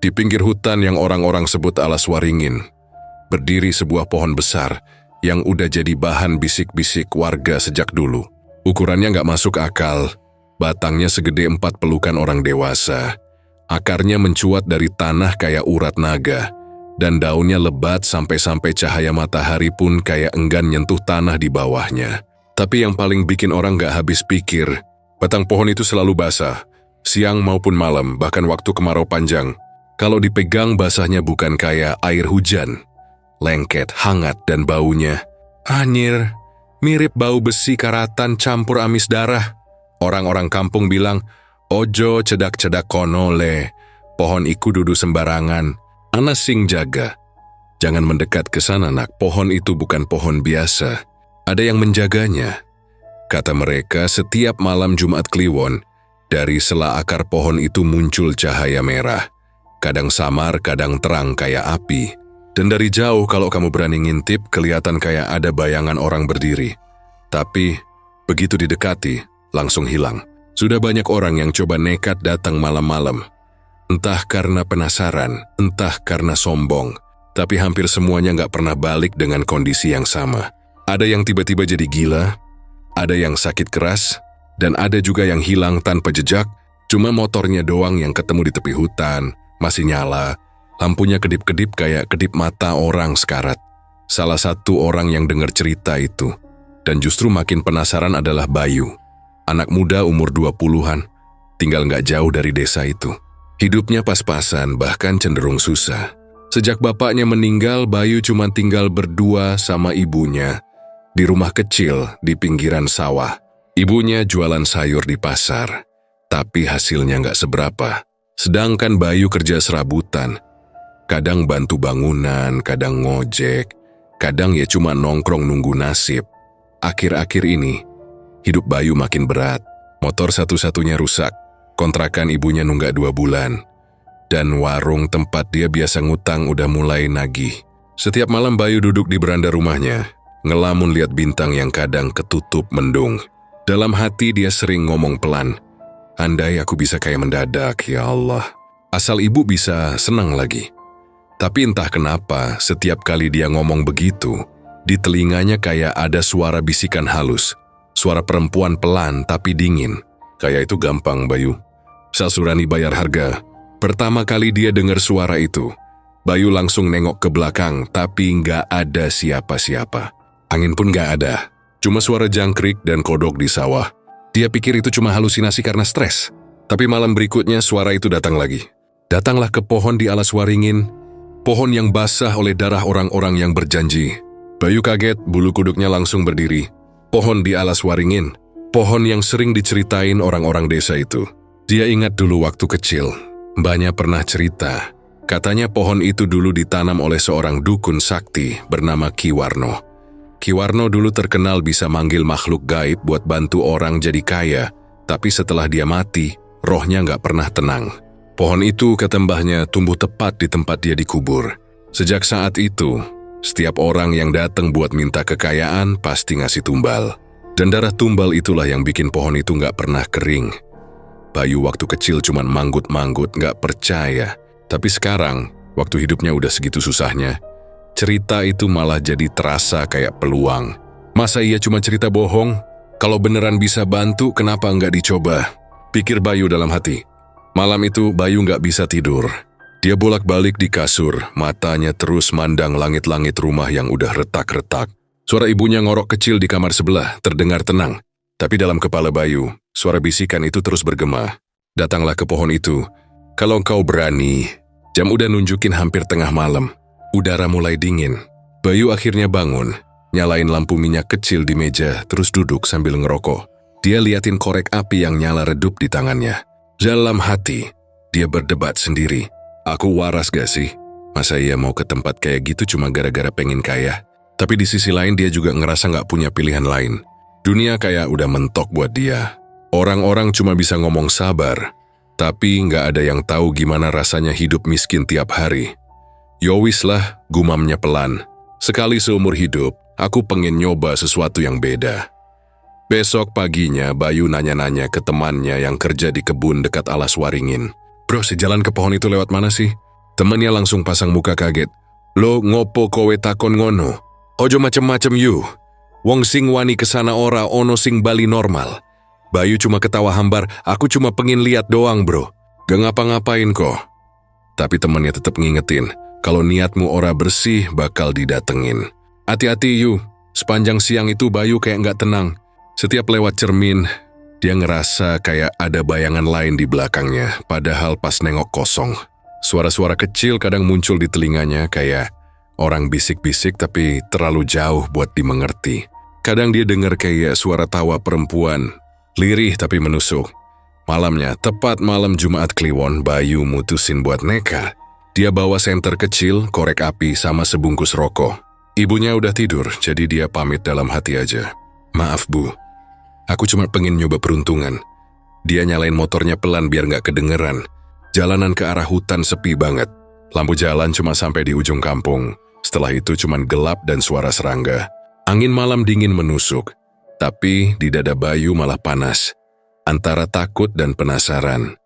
Di pinggir hutan yang orang-orang sebut Alas Waringin, berdiri sebuah pohon besar yang udah jadi bahan bisik-bisik warga sejak dulu. Ukurannya nggak masuk akal, batangnya segede 4 pelukan orang dewasa. Akarnya mencuat dari tanah kayak urat naga, dan daunnya lebat sampai-sampai cahaya matahari pun kayak enggan nyentuh tanah di bawahnya. Tapi yang paling bikin orang nggak habis pikir, batang pohon itu selalu basah, siang maupun malam, bahkan waktu kemarau panjang. Kalau dipegang basahnya bukan kayak air hujan, lengket, hangat, dan baunya. Anjir, mirip bau besi karatan campur amis darah. Orang-orang kampung bilang, ojo cedak-cedak kono le, pohon iku dudu sembarangan, ana sing jaga. Jangan mendekat ke sana nak, pohon itu bukan pohon biasa. Ada yang menjaganya. Kata mereka, setiap malam Jumat Kliwon, dari sela akar pohon itu muncul cahaya merah. Kadang samar, kadang terang kayak api. Dan dari jauh kalau kamu berani ngintip, kelihatan kayak ada bayangan orang berdiri. Tapi, begitu didekati, langsung hilang. Sudah banyak orang yang coba nekat datang malam-malam. Entah karena penasaran, entah karena sombong. Tapi hampir semuanya nggak pernah balik dengan kondisi yang sama. Ada yang tiba-tiba jadi gila, ada yang sakit keras, dan ada juga yang hilang tanpa jejak. Cuma motornya doang yang ketemu di tepi hutan, masih nyala, lampunya kedip-kedip kayak kedip mata orang sekarat. Salah satu orang yang dengar cerita itu, dan justru makin penasaran adalah Bayu. Anak muda umur 20-an, tinggal nggak jauh dari desa itu. Hidupnya pas-pasan, bahkan cenderung susah. Sejak bapaknya meninggal, Bayu cuma tinggal berdua sama ibunya di rumah kecil di pinggiran sawah. Ibunya jualan sayur di pasar, tapi hasilnya nggak seberapa. Sedangkan Bayu kerja serabutan, kadang bantu bangunan, kadang ngojek, kadang ya cuma nongkrong nunggu nasib. Akhir-akhir ini, hidup Bayu makin berat. Motor satu-satunya rusak, kontrakan ibunya nunggak 2 bulan, dan warung tempat dia biasa ngutang udah mulai nagih. Setiap malam Bayu duduk di beranda rumahnya, ngelamun lihat bintang yang kadang ketutup mendung. Dalam hati dia sering ngomong pelan, andai aku bisa kayak mendadak, ya Allah. Asal ibu bisa senang lagi. Tapi entah kenapa, setiap kali dia ngomong begitu, di telinganya kayak ada suara bisikan halus. Suara perempuan pelan tapi dingin. Kayak itu gampang, Bayu. Sasurani bayar harga. Pertama kali dia dengar suara itu, Bayu langsung nengok ke belakang, tapi nggak ada siapa-siapa. Angin pun nggak ada. Cuma suara jangkrik dan kodok di sawah. Dia pikir itu cuma halusinasi karena stres. Tapi malam berikutnya suara itu datang lagi. Datanglah ke pohon di Alas Waringin, pohon yang basah oleh darah orang-orang yang berjanji. Bayu kaget, bulu kuduknya langsung berdiri. Pohon di Alas Waringin, pohon yang sering diceritain orang-orang desa itu. Dia ingat dulu waktu kecil, mbahnya pernah cerita. Katanya pohon itu dulu ditanam oleh seorang dukun sakti bernama Ki Warno. Ki Warno dulu terkenal bisa manggil makhluk gaib buat bantu orang jadi kaya, tapi setelah dia mati, rohnya nggak pernah tenang. Pohon itu, kata mbahnya, tumbuh tepat di tempat dia dikubur. Sejak saat itu, setiap orang yang datang buat minta kekayaan pasti ngasih tumbal. Dan darah tumbal itulah yang bikin pohon itu nggak pernah kering. Bayu waktu kecil cuman manggut-manggut, nggak percaya. Tapi sekarang, waktu hidupnya udah segitu susahnya, cerita itu malah jadi terasa kayak peluang. Masa iya cuma cerita bohong? Kalau beneran bisa bantu, kenapa nggak dicoba? Pikir Bayu dalam hati. Malam itu Bayu nggak bisa tidur. Dia bolak-balik di kasur, matanya terus mandang langit-langit rumah yang udah retak-retak. Suara ibunya ngorok kecil di kamar sebelah terdengar tenang. Tapi dalam kepala Bayu, suara bisikan itu terus bergema. Datanglah ke pohon itu. Kalau kau berani, jam udah nunjukin hampir tengah malam. Udara mulai dingin. Bayu akhirnya bangun, nyalain lampu minyak kecil di meja, terus duduk sambil ngerokok. Dia liatin korek api yang nyala redup di tangannya. Dalam hati, dia berdebat sendiri. Aku waras gak sih? Masa ia mau ke tempat kayak gitu cuma gara-gara pengen kaya? Tapi di sisi lain dia juga ngerasa gak punya pilihan lain. Dunia kayak udah mentok buat dia. Orang-orang cuma bisa ngomong sabar, tapi gak ada yang tahu gimana rasanya hidup miskin tiap hari. Yowis lah, gumamnya pelan. Sekali seumur hidup, aku pengen nyoba sesuatu yang beda. Besok paginya, Bayu nanya-nanya ke temannya yang kerja di kebun dekat Alas Waringin. Bro, si jalan ke pohon itu lewat mana sih? Temannya langsung pasang muka kaget. Lo ngopo kowe takon ngono? Ojo macem-macem yu. Wong sing wani kesana ora ono sing bali normal. Bayu cuma ketawa hambar, aku cuma pengin lihat doang bro. Gak ngapa-ngapain kok. Tapi temannya tetap ngingetin, kalau niatmu ora bersih bakal didatengin. Hati-hati yu, sepanjang siang itu Bayu kayak gak tenang. Setiap lewat cermin, dia ngerasa kayak ada bayangan lain di belakangnya, padahal pas nengok kosong. Suara-suara kecil kadang muncul di telinganya kayak orang bisik-bisik tapi terlalu jauh buat dimengerti. Kadang dia dengar kayak suara tawa perempuan, lirih tapi menusuk. Malamnya, tepat malam Jumat Kliwon, Bayu mutusin buat nekat. Dia bawa senter kecil, korek api, sama sebungkus rokok. Ibunya udah tidur, jadi dia pamit dalam hati aja. Maaf bu, aku cuma pengen nyoba peruntungan. Dia nyalain motornya pelan biar gak kedengeran. Jalanan ke arah hutan sepi banget. Lampu jalan cuma sampai di ujung kampung. Setelah itu cuma gelap dan suara serangga. Angin malam dingin menusuk. Tapi di dada Bayu malah panas. Antara takut dan penasaran.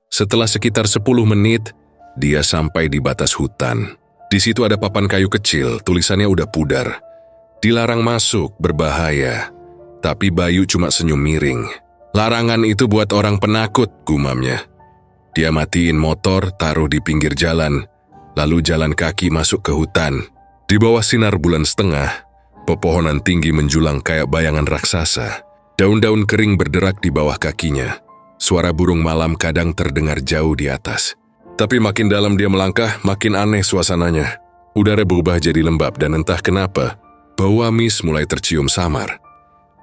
Setelah sekitar 10 menit, dia sampai di batas hutan. Di situ ada papan kayu kecil, tulisannya udah pudar. Dilarang masuk, berbahaya. Tapi Bayu cuma senyum miring. Larangan itu buat orang penakut, gumamnya. Dia matiin motor, taruh di pinggir jalan, lalu jalan kaki masuk ke hutan. Di bawah sinar bulan setengah, pepohonan tinggi menjulang kayak bayangan raksasa. Daun-daun kering berderak di bawah kakinya. Suara burung malam kadang terdengar jauh di atas. Tapi makin dalam dia melangkah, makin aneh suasananya. Udara berubah jadi lembab dan entah kenapa, bau amis mulai tercium samar.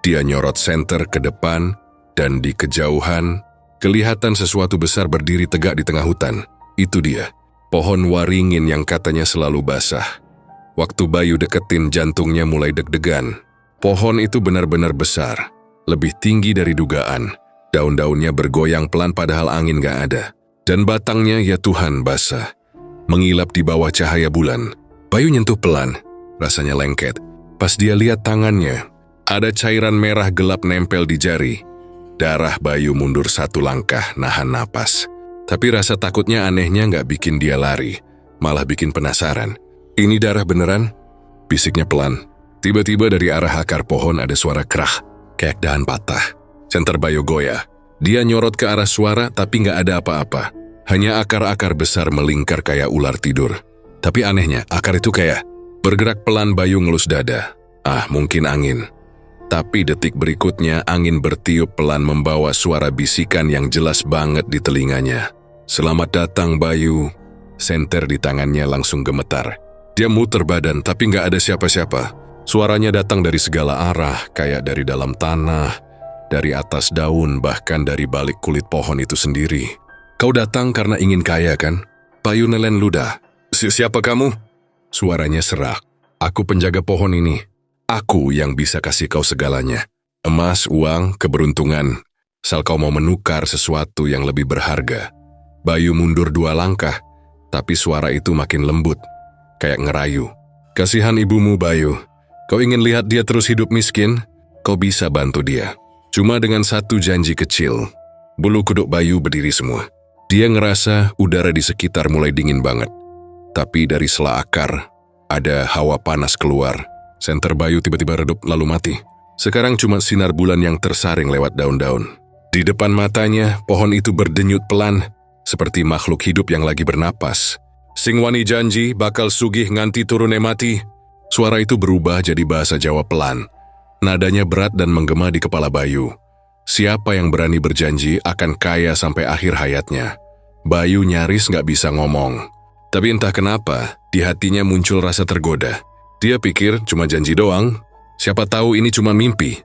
Dia nyorot senter ke depan, dan di kejauhan, kelihatan sesuatu besar berdiri tegak di tengah hutan. Itu dia, pohon waringin yang katanya selalu basah. Waktu Bayu deketin, jantungnya mulai deg-degan. Pohon itu benar-benar besar. Lebih tinggi dari dugaan. Daun-daunnya bergoyang pelan padahal angin gak ada. Dan batangnya ya Tuhan basah. Mengilap di bawah cahaya bulan. Bayu nyentuh pelan. Rasanya lengket. Pas dia lihat tangannya, ada cairan merah gelap nempel di jari. Darah Bayu mundur 1 langkah, nahan napas. Tapi rasa takutnya anehnya gak bikin dia lari. Malah bikin penasaran. Ini darah beneran? Bisiknya pelan. Tiba-tiba dari arah akar pohon ada suara krah. Kayak dahan patah. Senter Bayu goyah. Dia nyorot ke arah suara tapi gak ada apa-apa. Hanya akar-akar besar melingkar kayak ular tidur. Tapi anehnya, akar itu kayak bergerak pelan. Bayu ngelus dada. Ah, mungkin angin. Tapi detik berikutnya angin bertiup pelan membawa suara bisikan yang jelas banget di telinganya. Selamat datang Bayu. Senter di tangannya langsung gemetar. Dia muter badan tapi gak ada siapa-siapa. Suaranya datang dari segala arah, kayak dari dalam tanah, dari atas daun, bahkan dari balik kulit pohon itu sendiri. Kau datang karena ingin kaya kan? Bayu nelen ludah. Siapa kamu? Suaranya serak. Aku penjaga pohon ini. Aku yang bisa kasih kau segalanya. Emas, uang, keberuntungan. Asal kau mau menukar sesuatu yang lebih berharga. Bayu mundur 2 langkah, tapi suara itu makin lembut. Kayak ngerayu. Kasihan ibumu Bayu. Kau ingin lihat dia terus hidup miskin? Kau bisa bantu dia. Cuma dengan 1 janji kecil. Bulu kuduk Bayu berdiri semua. Dia ngerasa udara di sekitar mulai dingin banget. Tapi dari sela akar, ada hawa panas keluar. Senter Bayu tiba-tiba redup lalu mati. Sekarang cuma sinar bulan yang tersaring lewat daun-daun. Di depan matanya, pohon itu berdenyut pelan, seperti makhluk hidup yang lagi bernapas. Sing wani janji bakal sugih nganti turune mati. Suara itu berubah jadi bahasa Jawa pelan. Nadanya berat dan menggema di kepala Bayu. Siapa yang berani berjanji akan kaya sampai akhir hayatnya? Bayu nyaris gak bisa ngomong. Tapi entah kenapa, di hatinya muncul rasa tergoda. Dia pikir cuma janji doang. Siapa tahu ini cuma mimpi.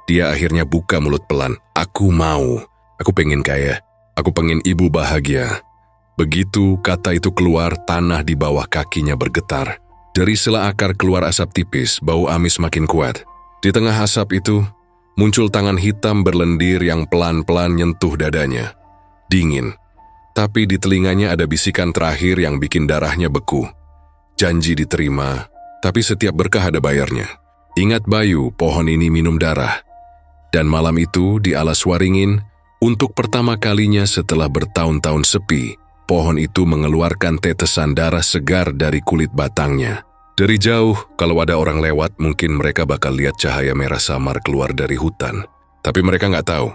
Dia akhirnya buka mulut pelan. Aku mau. Aku pengen kaya. Aku pengen ibu bahagia. Begitu kata itu keluar, tanah di bawah kakinya bergetar. Dari sela akar keluar asap tipis, bau amis makin kuat. Di tengah asap itu, muncul tangan hitam berlendir yang pelan-pelan nyentuh dadanya. Dingin. Tapi di telinganya ada bisikan terakhir yang bikin darahnya beku. Janji diterima, tapi setiap berkah ada bayarnya. Ingat Bayu, pohon ini minum darah. Dan malam itu di alas waringin, untuk pertama kalinya setelah bertahun-tahun sepi, pohon itu mengeluarkan tetesan darah segar dari kulit batangnya. Dari jauh, kalau ada orang lewat, mungkin mereka bakal lihat cahaya merah samar keluar dari hutan. Tapi mereka nggak tahu,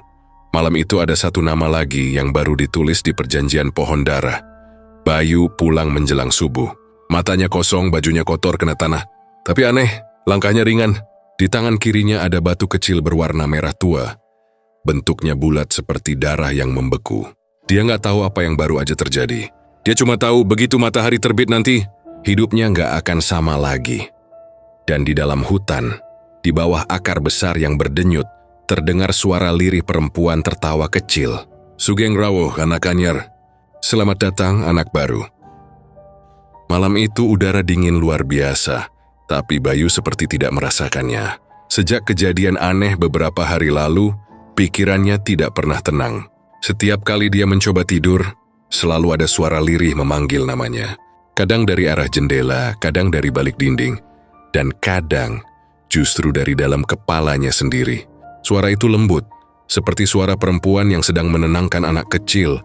malam itu ada satu nama lagi yang baru ditulis di perjanjian pohon darah. Bayu pulang menjelang subuh. Matanya kosong, bajunya kotor kena tanah. Tapi aneh, langkahnya ringan. Di tangan kirinya ada batu kecil berwarna merah tua. Bentuknya bulat seperti darah yang membeku. Dia nggak tahu apa yang baru aja terjadi. Dia cuma tahu begitu matahari terbit nanti, hidupnya nggak akan sama lagi. Dan di dalam hutan, di bawah akar besar yang berdenyut, terdengar suara lirih perempuan tertawa kecil. Sugeng Rawuh, anak anyar. Selamat datang, anak baru. Malam itu udara dingin luar biasa, tapi Bayu seperti tidak merasakannya. Sejak kejadian aneh beberapa hari lalu, pikirannya tidak pernah tenang. Setiap kali dia mencoba tidur, selalu ada suara lirih memanggil namanya. Kadang dari arah jendela, kadang dari balik dinding, dan kadang justru dari dalam kepalanya sendiri. Suara itu lembut, seperti suara perempuan yang sedang menenangkan anak kecil.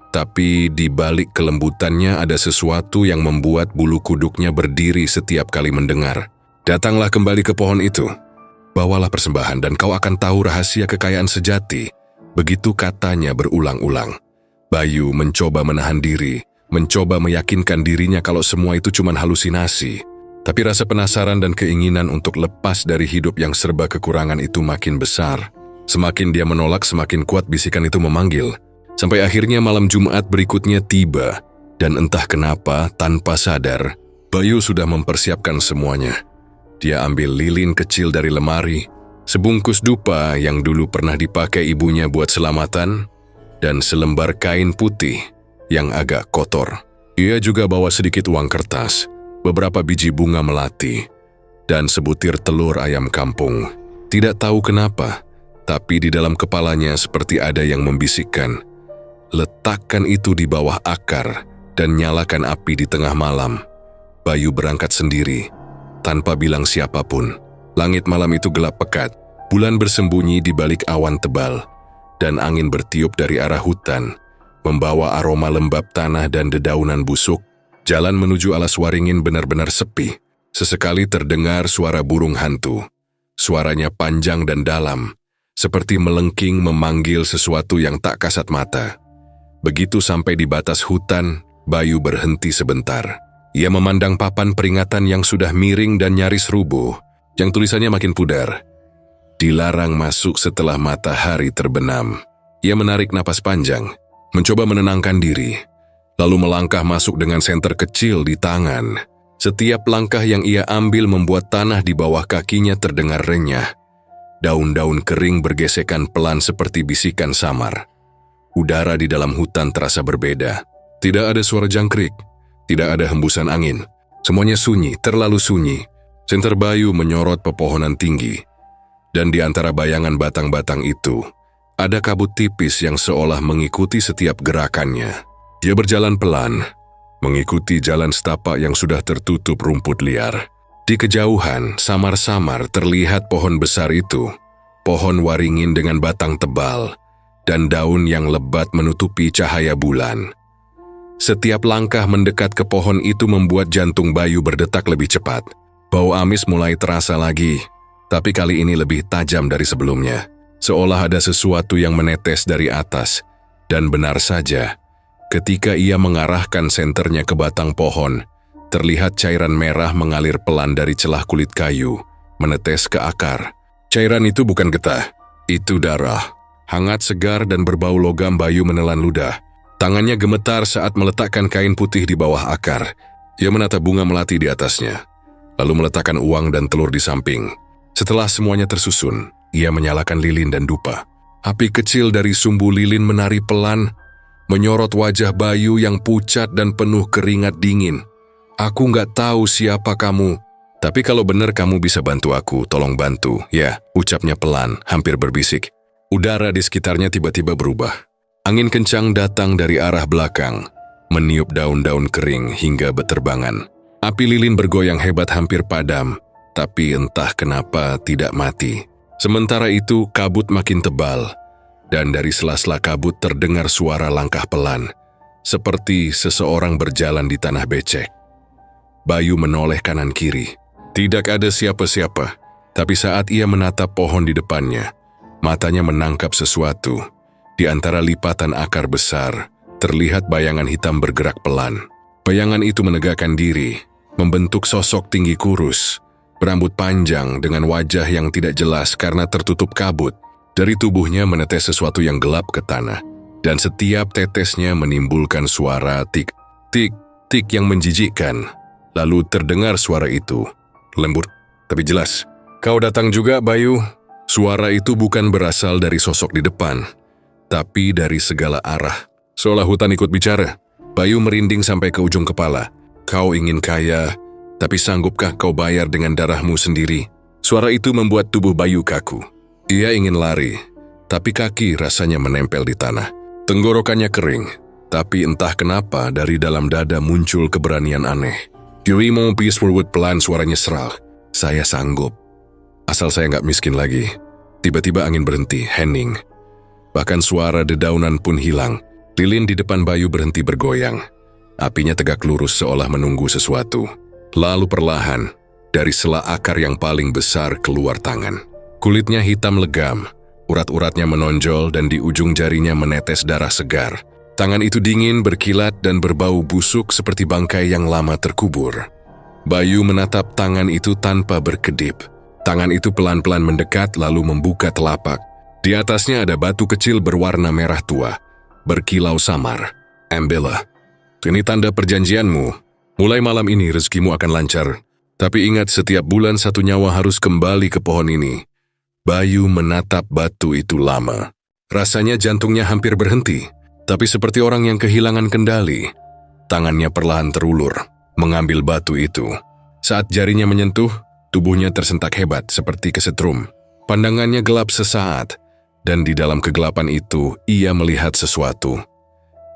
Tapi di balik kelembutannya ada sesuatu yang membuat bulu kuduknya berdiri setiap kali mendengar. Datanglah kembali ke pohon itu. Bawalah persembahan dan kau akan tahu rahasia kekayaan sejati. Begitu katanya berulang-ulang. Bayu mencoba menahan diri, mencoba meyakinkan dirinya kalau semua itu cuma halusinasi. Tapi rasa penasaran dan keinginan untuk lepas dari hidup yang serba kekurangan itu makin besar. Semakin dia menolak, semakin kuat bisikan itu memanggil. Sampai akhirnya malam Jumat berikutnya tiba, dan entah kenapa, tanpa sadar, Bayu sudah mempersiapkan semuanya. Dia ambil lilin kecil dari lemari, sebungkus dupa yang dulu pernah dipakai ibunya buat selamatan, dan selembar kain putih yang agak kotor. Ia juga bawa sedikit uang kertas, beberapa biji bunga melati, dan sebutir telur ayam kampung. Tidak tahu kenapa, tapi di dalam kepalanya seperti ada yang membisikkan, letakkan itu di bawah akar dan nyalakan api di tengah malam. Bayu berangkat sendiri, tanpa bilang siapapun. Langit malam itu gelap pekat, bulan bersembunyi di balik awan tebal, dan angin bertiup dari arah hutan, membawa aroma lembab tanah dan dedaunan busuk. Jalan menuju Alas Waringin benar-benar sepi. Sesekali terdengar suara burung hantu. Suaranya panjang dan dalam, seperti melengking memanggil sesuatu yang tak kasat mata. Begitu sampai di batas hutan, Bayu berhenti sebentar. Ia memandang papan peringatan yang sudah miring dan nyaris rubuh, yang tulisannya makin pudar. Dilarang masuk setelah matahari terbenam. Ia menarik napas panjang, mencoba menenangkan diri, lalu melangkah masuk dengan senter kecil di tangan. Setiap langkah yang ia ambil membuat tanah di bawah kakinya terdengar renyah. Daun-daun kering bergesekan pelan seperti bisikan samar. Udara di dalam hutan terasa berbeda. Tidak ada suara jangkrik, tidak ada hembusan angin. Semuanya sunyi, terlalu sunyi. Senter Bayu menyorot pepohonan tinggi. Dan di antara bayangan batang-batang itu, ada kabut tipis yang seolah mengikuti setiap gerakannya. Dia berjalan pelan, mengikuti jalan setapak yang sudah tertutup rumput liar. Di kejauhan, samar-samar terlihat pohon besar itu. Pohon waringin dengan batang tebal, dan daun yang lebat menutupi cahaya bulan. Setiap langkah mendekat ke pohon itu membuat jantung Bayu berdetak lebih cepat. Bau amis mulai terasa lagi, tapi kali ini lebih tajam dari sebelumnya. Seolah ada sesuatu yang menetes dari atas. Dan benar saja, ketika ia mengarahkan senternya ke batang pohon, terlihat cairan merah mengalir pelan dari celah kulit kayu, menetes ke akar. Cairan itu bukan getah, itu darah. Hangat, segar, dan berbau logam. Bayu menelan ludah. Tangannya gemetar saat meletakkan kain putih di bawah akar. Ia menata bunga melati di atasnya, lalu meletakkan uang dan telur di samping. Setelah semuanya tersusun, ia menyalakan lilin dan dupa. Api kecil dari sumbu lilin menari pelan, menyorot wajah Bayu yang pucat dan penuh keringat dingin. Aku nggak tahu siapa kamu, tapi kalau benar kamu bisa bantu aku, tolong bantu, ya, ucapnya pelan, hampir berbisik. Udara di sekitarnya tiba-tiba berubah. Angin kencang datang dari arah belakang, meniup daun-daun kering hingga beterbangan. Api lilin bergoyang hebat hampir padam, tapi entah kenapa tidak mati. Sementara itu kabut makin tebal, dan dari sela-sela kabut terdengar suara langkah pelan, seperti seseorang berjalan di tanah becek. Bayu menoleh kanan kiri. Tidak ada siapa-siapa, tapi saat ia menatap pohon di depannya, matanya menangkap sesuatu. Di antara lipatan akar besar, terlihat bayangan hitam bergerak pelan. Bayangan itu menegakkan diri, membentuk sosok tinggi kurus, berambut panjang dengan wajah yang tidak jelas karena tertutup kabut. Dari tubuhnya menetes sesuatu yang gelap ke tanah, dan setiap tetesnya menimbulkan suara tik, tik, tik yang menjijikkan. Lalu terdengar suara itu, lembut tapi jelas. "Kau datang juga, Bayu?" Suara itu bukan berasal dari sosok di depan, tapi dari segala arah. Seolah hutan ikut bicara. Bayu merinding sampai ke ujung kepala. "Kau ingin kaya, tapi sanggupkah kau bayar dengan darahmu sendiri?" Suara itu membuat tubuh Bayu kaku. Ia ingin lari, tapi kaki rasanya menempel di tanah. Tenggorokannya kering, tapi entah kenapa dari dalam dada muncul keberanian aneh. "Kirimo peace forward," pelan suaranya serak. "Saya sanggup. Asal saya nggak miskin lagi." Tiba-tiba angin berhenti, hening. Bahkan suara dedaunan pun hilang. Lilin di depan Bayu berhenti bergoyang. Apinya tegak lurus seolah menunggu sesuatu. Lalu perlahan, dari sela akar yang paling besar keluar tangan. Kulitnya hitam legam, urat-uratnya menonjol dan di ujung jarinya menetes darah segar. Tangan itu dingin, berkilat dan berbau busuk seperti bangkai yang lama terkubur. Bayu menatap tangan itu tanpa berkedip. Tangan itu pelan-pelan mendekat lalu membuka telapak. Di atasnya ada batu kecil berwarna merah tua, berkilau samar. "Ambillah. Ini tanda perjanjianmu. Mulai malam ini rezekimu akan lancar. Tapi ingat, setiap bulan satu nyawa harus kembali ke pohon ini." Bayu menatap batu itu lama. Rasanya jantungnya hampir berhenti, tapi seperti orang yang kehilangan kendali. Tangannya perlahan terulur, mengambil batu itu. Saat jarinya menyentuh, tubuhnya tersentak hebat seperti kesetrum. Pandangannya gelap sesaat, dan di dalam kegelapan itu ia melihat sesuatu.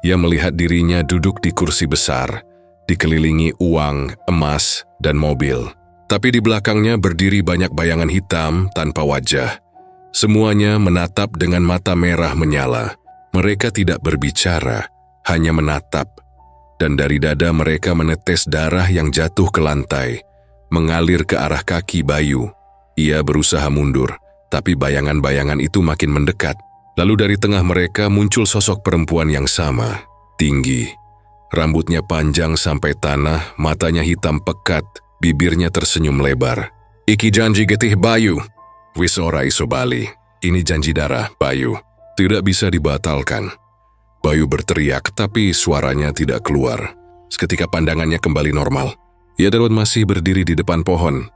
Ia melihat dirinya duduk di kursi besar, dikelilingi uang, emas, dan mobil. Tapi di belakangnya berdiri banyak bayangan hitam tanpa wajah. Semuanya menatap dengan mata merah menyala. Mereka tidak berbicara, hanya menatap. Dan dari dada mereka menetes darah yang jatuh ke lantai, mengalir ke arah kaki Bayu. Ia berusaha mundur, tapi bayangan-bayangan itu makin mendekat. Lalu dari tengah mereka muncul sosok perempuan yang sama, tinggi. Rambutnya panjang sampai tanah, matanya hitam pekat, bibirnya tersenyum lebar. "Iki janji getih Bayu." "Wis ora iso bali. Ini janji darah, Bayu. Tidak bisa dibatalkan." Bayu berteriak, tapi suaranya tidak keluar. Seketika pandangannya kembali normal. Ia dapat masih berdiri di depan pohon.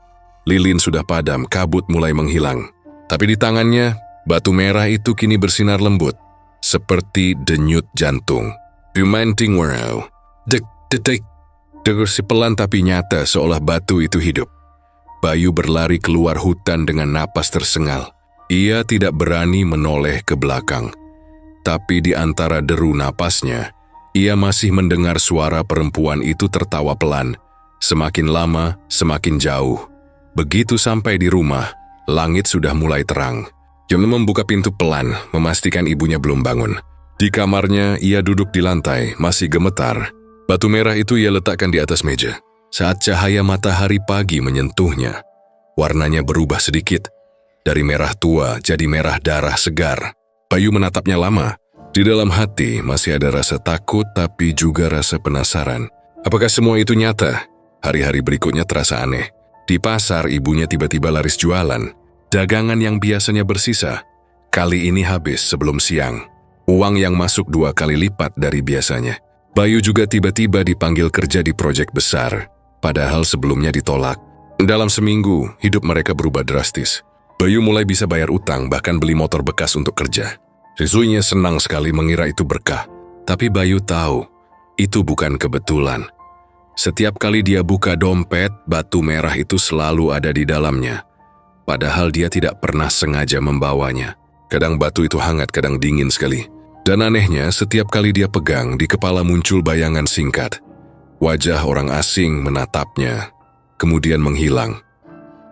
Lilin sudah padam, kabut mulai menghilang. Tapi di tangannya, batu merah itu kini bersinar lembut, seperti denyut jantung. "Humanting wow." Dek. Degersi pelan tapi nyata seolah batu itu hidup. Bayu berlari keluar hutan dengan napas tersengal. Ia tidak berani menoleh ke belakang. Tapi di antara deru napasnya, ia masih mendengar suara perempuan itu tertawa pelan. Semakin lama, semakin jauh. Begitu sampai di rumah, langit sudah mulai terang. Jom membuka pintu pelan, memastikan ibunya belum bangun. Di kamarnya, ia duduk di lantai, masih gemetar. Batu merah itu ia letakkan di atas meja. Saat cahaya matahari pagi menyentuhnya, warnanya berubah sedikit. Dari merah tua jadi merah darah segar. Bayu menatapnya lama. Di dalam hati masih ada rasa takut tapi juga rasa penasaran. Apakah semua itu nyata? Hari-hari berikutnya terasa aneh. Di pasar ibunya tiba-tiba laris jualan. Dagangan yang biasanya bersisa, kali ini habis sebelum siang. Uang yang masuk 2 kali lipat dari biasanya. Bayu juga tiba-tiba dipanggil kerja di proyek besar, padahal sebelumnya ditolak. Dalam seminggu, hidup mereka berubah drastis. Bayu mulai bisa bayar utang, bahkan beli motor bekas untuk kerja. Sisunya senang sekali mengira itu berkah. Tapi Bayu tahu, itu bukan kebetulan. Setiap kali dia buka dompet, batu merah itu selalu ada di dalamnya. Padahal dia tidak pernah sengaja membawanya. Kadang batu itu hangat, kadang dingin sekali. Dan anehnya, setiap kali dia pegang, di kepala muncul bayangan singkat. Wajah orang asing menatapnya, kemudian menghilang.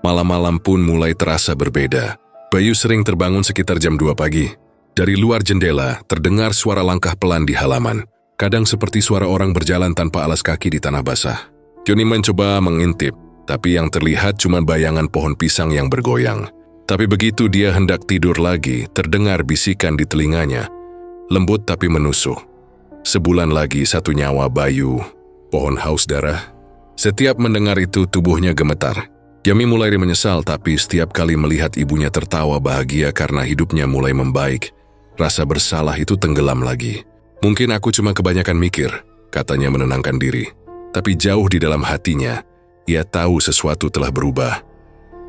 Malam-malam pun mulai terasa berbeda. Bayu sering terbangun sekitar jam 2 pagi. Dari luar jendela, terdengar suara langkah pelan di halaman. kadang seperti suara orang berjalan tanpa alas kaki di tanah basah. Johnny mencoba mengintip, tapi yang terlihat cuma bayangan pohon pisang yang bergoyang. Tapi begitu dia hendak tidur lagi, terdengar bisikan di telinganya. Lembut tapi menusuk. Sebulan lagi 1 nyawa Bayu, pohon haus darah. Setiap mendengar itu tubuhnya gemetar. Yami mulai menyesal, tapi setiap kali melihat ibunya tertawa bahagia karena hidupnya mulai membaik, rasa bersalah itu tenggelam lagi. Mungkin aku cuma kebanyakan mikir, katanya menenangkan diri. Tapi jauh di dalam hatinya, ia tahu sesuatu telah berubah.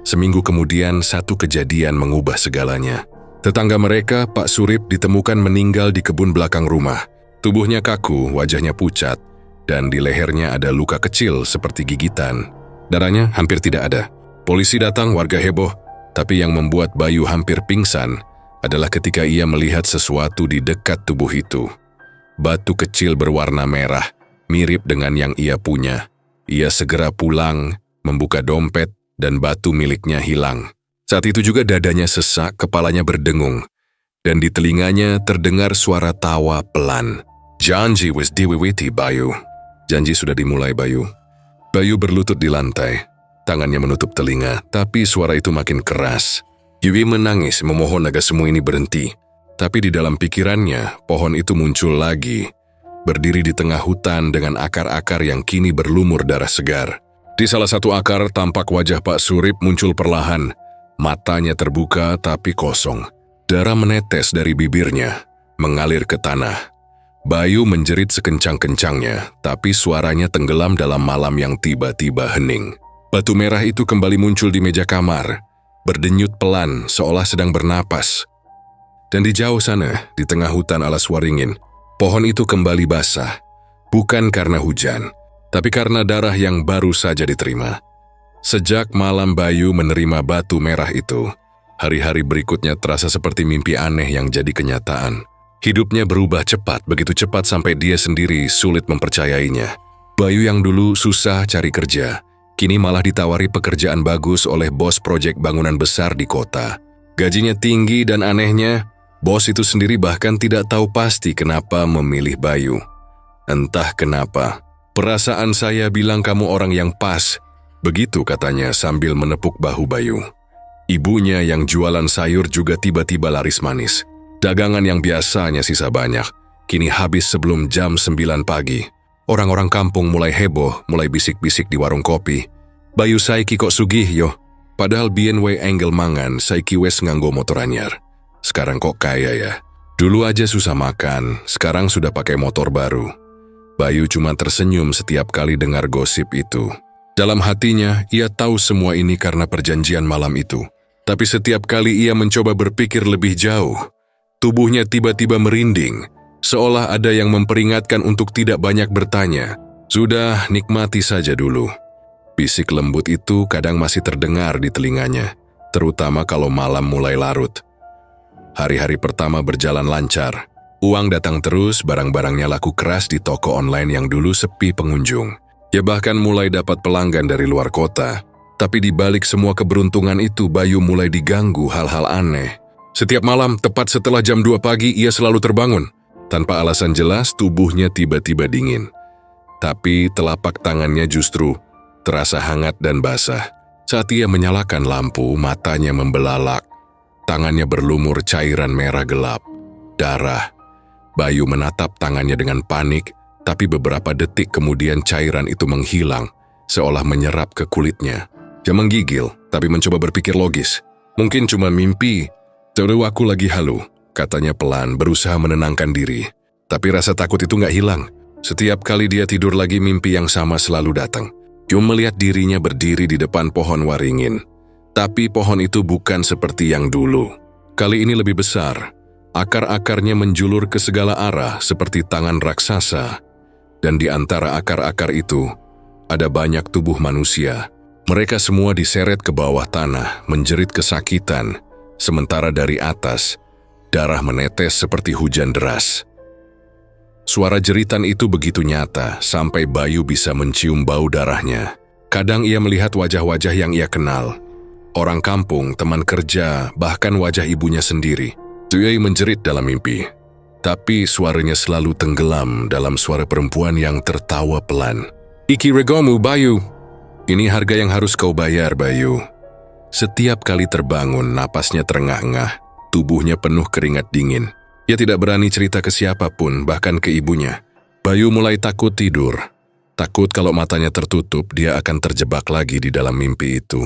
Seminggu kemudian, satu kejadian mengubah segalanya. Tetangga mereka, Pak Surip, ditemukan meninggal di kebun belakang rumah. Tubuhnya kaku, wajahnya pucat, dan di lehernya ada luka kecil seperti gigitan. Darahnya hampir tidak ada. Polisi datang, warga heboh, tapi yang membuat Bayu hampir pingsan adalah ketika ia melihat sesuatu di dekat tubuh itu. Batu kecil berwarna merah, mirip dengan yang ia punya. Ia segera pulang, membuka dompet, dan batu miliknya hilang. Saat itu juga dadanya sesak, kepalanya berdengung, dan di telinganya terdengar suara tawa pelan. Janji wis diwiwiti, Bayu. Janji sudah dimulai, Bayu. Bayu berlutut di lantai, tangannya menutup telinga, tapi suara itu makin keras. Yui menangis memohon agar semua ini berhenti. Tapi di dalam pikirannya, pohon itu muncul lagi, berdiri di tengah hutan dengan akar-akar yang kini berlumur darah segar. Di salah satu akar tampak wajah Pak Surip muncul perlahan, matanya terbuka tapi kosong. Darah menetes dari bibirnya, mengalir ke tanah. Bayu menjerit sekencang-kencangnya, tapi suaranya tenggelam dalam malam yang tiba-tiba hening. Batu merah itu kembali muncul di meja kamar, berdenyut pelan seolah sedang bernapas. Dan di jauh sana, di tengah hutan alas waringin, pohon itu kembali basah, bukan karena hujan, tapi karena darah yang baru saja diterima. Sejak malam Bayu menerima batu merah itu, hari-hari berikutnya terasa seperti mimpi aneh yang jadi kenyataan. Hidupnya berubah cepat, begitu cepat sampai dia sendiri sulit mempercayainya. Bayu yang dulu susah cari kerja, kini malah ditawari pekerjaan bagus oleh bos proyek bangunan besar di kota. Gajinya tinggi dan anehnya, bos itu sendiri bahkan tidak tahu pasti kenapa memilih Bayu. Entah kenapa, perasaan saya bilang kamu orang yang pas, begitu katanya sambil menepuk bahu Bayu. Ibunya yang jualan sayur juga tiba-tiba laris manis. Dagangan yang biasanya sisa banyak, kini habis sebelum jam 9 pagi. Orang-orang kampung mulai heboh, mulai bisik-bisik di warung kopi. Bayu saiki kok sugih yo, padahal bien we enggel mangan, saiki wes nganggo motor anyar. Sekarang kok kaya ya? Dulu aja susah makan, sekarang sudah pakai motor baru. Bayu cuma tersenyum setiap kali dengar gosip itu. Dalam hatinya, ia tahu semua ini karena perjanjian malam itu. Tapi setiap kali ia mencoba berpikir lebih jauh, tubuhnya tiba-tiba merinding, seolah ada yang memperingatkan untuk tidak banyak bertanya. Sudah, nikmati saja dulu. Bisik lembut itu kadang masih terdengar di telinganya, terutama kalau malam mulai larut. Hari-hari pertama berjalan lancar. Uang datang terus, barang-barangnya laku keras di toko online yang dulu sepi pengunjung. Ia bahkan mulai dapat pelanggan dari luar kota. Tapi di balik semua keberuntungan itu, Bayu mulai diganggu hal-hal aneh. Setiap malam, tepat setelah jam 2 pagi, ia selalu terbangun. Tanpa alasan jelas, tubuhnya tiba-tiba dingin. Tapi telapak tangannya justru terasa hangat dan basah. Saat ia menyalakan lampu, matanya membelalak. Tangannya berlumur cairan merah gelap. Darah. Bayu menatap tangannya dengan panik, tapi beberapa detik kemudian cairan itu menghilang, seolah menyerap ke kulitnya. Dia menggigil, tapi mencoba berpikir logis. Mungkin cuma mimpi. Terus aku lagi halu, katanya pelan, berusaha menenangkan diri. Tapi rasa takut itu nggak hilang. Setiap kali dia tidur lagi, mimpi yang sama selalu datang. Dia melihat dirinya berdiri di depan pohon waringin. Tapi pohon itu bukan seperti yang dulu. Kali ini lebih besar. Akar-akarnya menjulur ke segala arah seperti tangan raksasa. Dan di antara akar-akar itu, ada banyak tubuh manusia. Mereka semua diseret ke bawah tanah, menjerit kesakitan. Sementara dari atas, darah menetes seperti hujan deras. Suara jeritan itu begitu nyata, sampai Bayu bisa mencium bau darahnya. Kadang ia melihat wajah-wajah yang ia kenal. Orang kampung, teman kerja, bahkan wajah ibunya sendiri. Tuyai menjerit dalam mimpi. tapi suaranya selalu tenggelam dalam suara perempuan yang tertawa pelan. "Iki regomu, Bayu. Ini harga yang harus kau bayar, Bayu." Setiap kali terbangun, napasnya terengah-engah, tubuhnya penuh keringat dingin. Ia tidak berani cerita ke siapapun, bahkan ke ibunya. Bayu mulai takut tidur. Takut kalau matanya tertutup, dia akan terjebak lagi di dalam mimpi itu.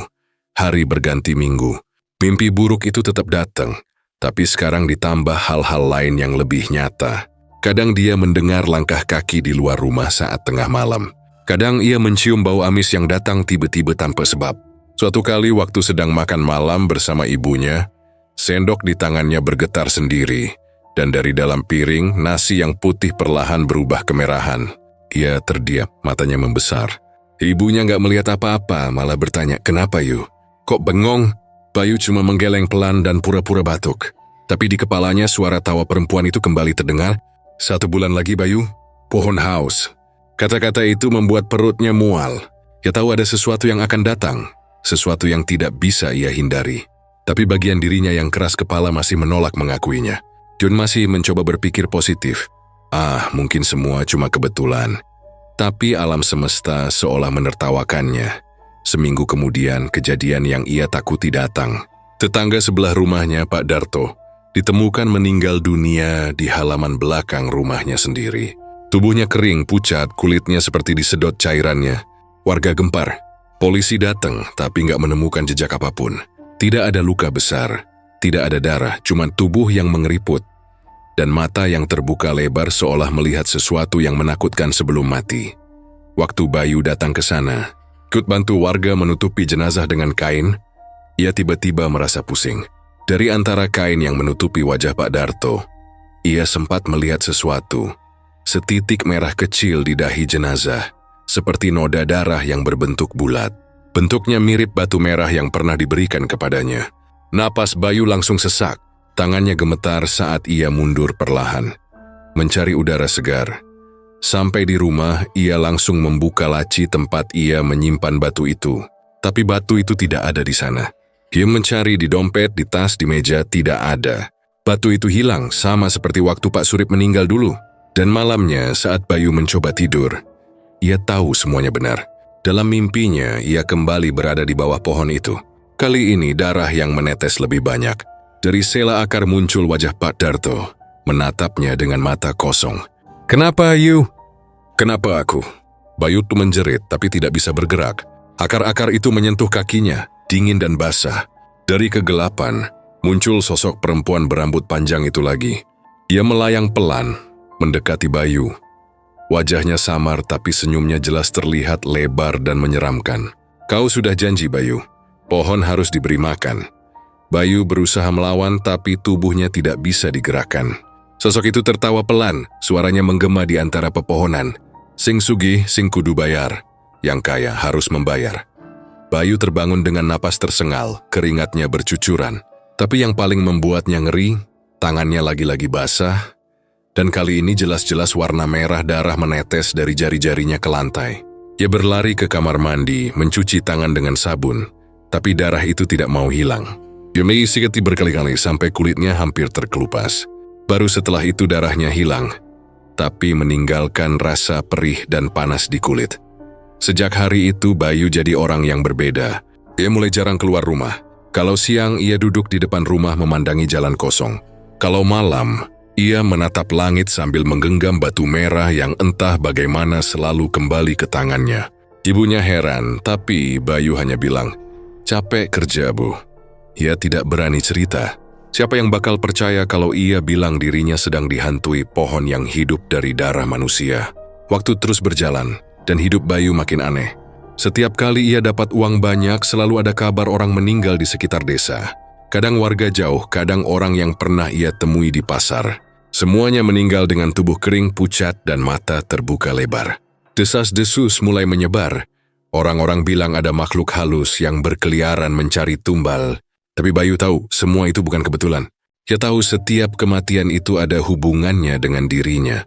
Hari berganti minggu. Mimpi buruk itu tetap datang, tapi sekarang ditambah hal-hal lain yang lebih nyata. Kadang dia mendengar langkah kaki di luar rumah saat tengah malam. Kadang ia mencium bau amis yang datang tiba-tiba tanpa sebab. Suatu kali waktu sedang makan malam bersama ibunya, sendok di tangannya bergetar sendiri, dan dari dalam piring, nasi yang putih perlahan berubah kemerahan. Ia terdiam, matanya membesar. Ibunya nggak melihat apa-apa, malah bertanya, "Kenapa, Yu? Kok bengong?" Bayu cuma menggeleng pelan dan pura-pura batuk. Tapi di kepalanya suara tawa perempuan itu kembali terdengar. "1 bulan lagi, Bayu, pohon haus." Kata-kata itu membuat perutnya mual. Ia tahu ada sesuatu yang akan datang, sesuatu yang tidak bisa ia hindari. Tapi bagian dirinya yang keras kepala masih menolak mengakuinya. Jun masih mencoba berpikir positif. Mungkin semua cuma kebetulan. Tapi alam semesta seolah menertawakannya. Seminggu kemudian, kejadian yang ia takuti datang. Tetangga sebelah rumahnya, Pak Darto, ditemukan meninggal dunia di halaman belakang rumahnya sendiri. Tubuhnya kering, pucat, kulitnya seperti disedot cairannya. Warga gempar. Polisi datang, tapi nggak menemukan jejak apapun. Tidak ada luka besar, tidak ada darah, cuma tubuh yang mengeriput. Dan mata yang terbuka lebar seolah melihat sesuatu yang menakutkan sebelum mati. Waktu Bayu datang ke sana, ikut bantu warga menutupi jenazah dengan kain, ia tiba-tiba merasa pusing. Dari antara kain yang menutupi wajah Pak Darto, ia sempat melihat sesuatu. Setitik merah kecil di dahi jenazah, seperti noda darah yang berbentuk bulat. Bentuknya mirip batu merah yang pernah diberikan kepadanya. Napas Bayu langsung sesak, tangannya gemetar saat ia mundur perlahan, mencari udara segar. Sampai di rumah, ia langsung membuka laci tempat ia menyimpan batu itu. Tapi batu itu tidak ada di sana. Ia mencari di dompet, di tas, di meja, tidak ada. Batu itu hilang, sama seperti waktu Pak Surip meninggal dulu. Dan malamnya, saat Bayu mencoba tidur, ia tahu semuanya benar. Dalam mimpinya, ia kembali berada di bawah pohon itu. Kali ini darah yang menetes lebih banyak. Dari sela akar muncul wajah Pak Darto, menatapnya dengan mata kosong. "Kenapa, Yu?" "Kenapa aku?" Bayu tuh menjerit tapi tidak bisa bergerak. Akar-akar itu menyentuh kakinya, dingin dan basah. Dari kegelapan, muncul sosok perempuan berambut panjang itu lagi. Ia melayang pelan, mendekati Bayu. Wajahnya samar tapi senyumnya jelas terlihat lebar dan menyeramkan. "Kau sudah janji, Bayu. Pohon harus diberi makan." Bayu berusaha melawan tapi tubuhnya tidak bisa digerakkan. Sosok itu tertawa pelan, suaranya menggema di antara pepohonan. "Sing sugih, sing kudu bayar. Yang kaya harus membayar." Bayu terbangun dengan napas tersengal, keringatnya bercucuran. Tapi yang paling membuatnya ngeri, tangannya lagi-lagi basah, dan kali ini jelas-jelas warna merah darah menetes dari jari-jarinya ke lantai. Ia berlari ke kamar mandi, mencuci tangan dengan sabun, tapi darah itu tidak mau hilang. Ia mengisi berkali-kali sampai kulitnya hampir terkelupas. Baru setelah itu darahnya hilang, tapi meninggalkan rasa perih dan panas di kulit. Sejak hari itu Bayu jadi orang yang berbeda. Ia mulai jarang keluar rumah. Kalau siang ia duduk di depan rumah memandangi jalan kosong. Kalau malam, ia menatap langit sambil menggenggam batu merah yang entah bagaimana selalu kembali ke tangannya. Ibunya heran, tapi Bayu hanya bilang, "Capek kerja, Bu." Ia tidak berani cerita. Siapa yang bakal percaya kalau ia bilang dirinya sedang dihantui pohon yang hidup dari darah manusia? Waktu terus berjalan, dan hidup Bayu makin aneh. Setiap kali ia dapat uang banyak, selalu ada kabar orang meninggal di sekitar desa. Kadang warga jauh, kadang orang yang pernah ia temui di pasar. Semuanya meninggal dengan tubuh kering, pucat, dan mata terbuka lebar. Desas-desus mulai menyebar. Orang-orang bilang ada makhluk halus yang berkeliaran mencari tumbal. Tapi Bayu tahu, semua itu bukan kebetulan. Ia tahu setiap kematian itu ada hubungannya dengan dirinya.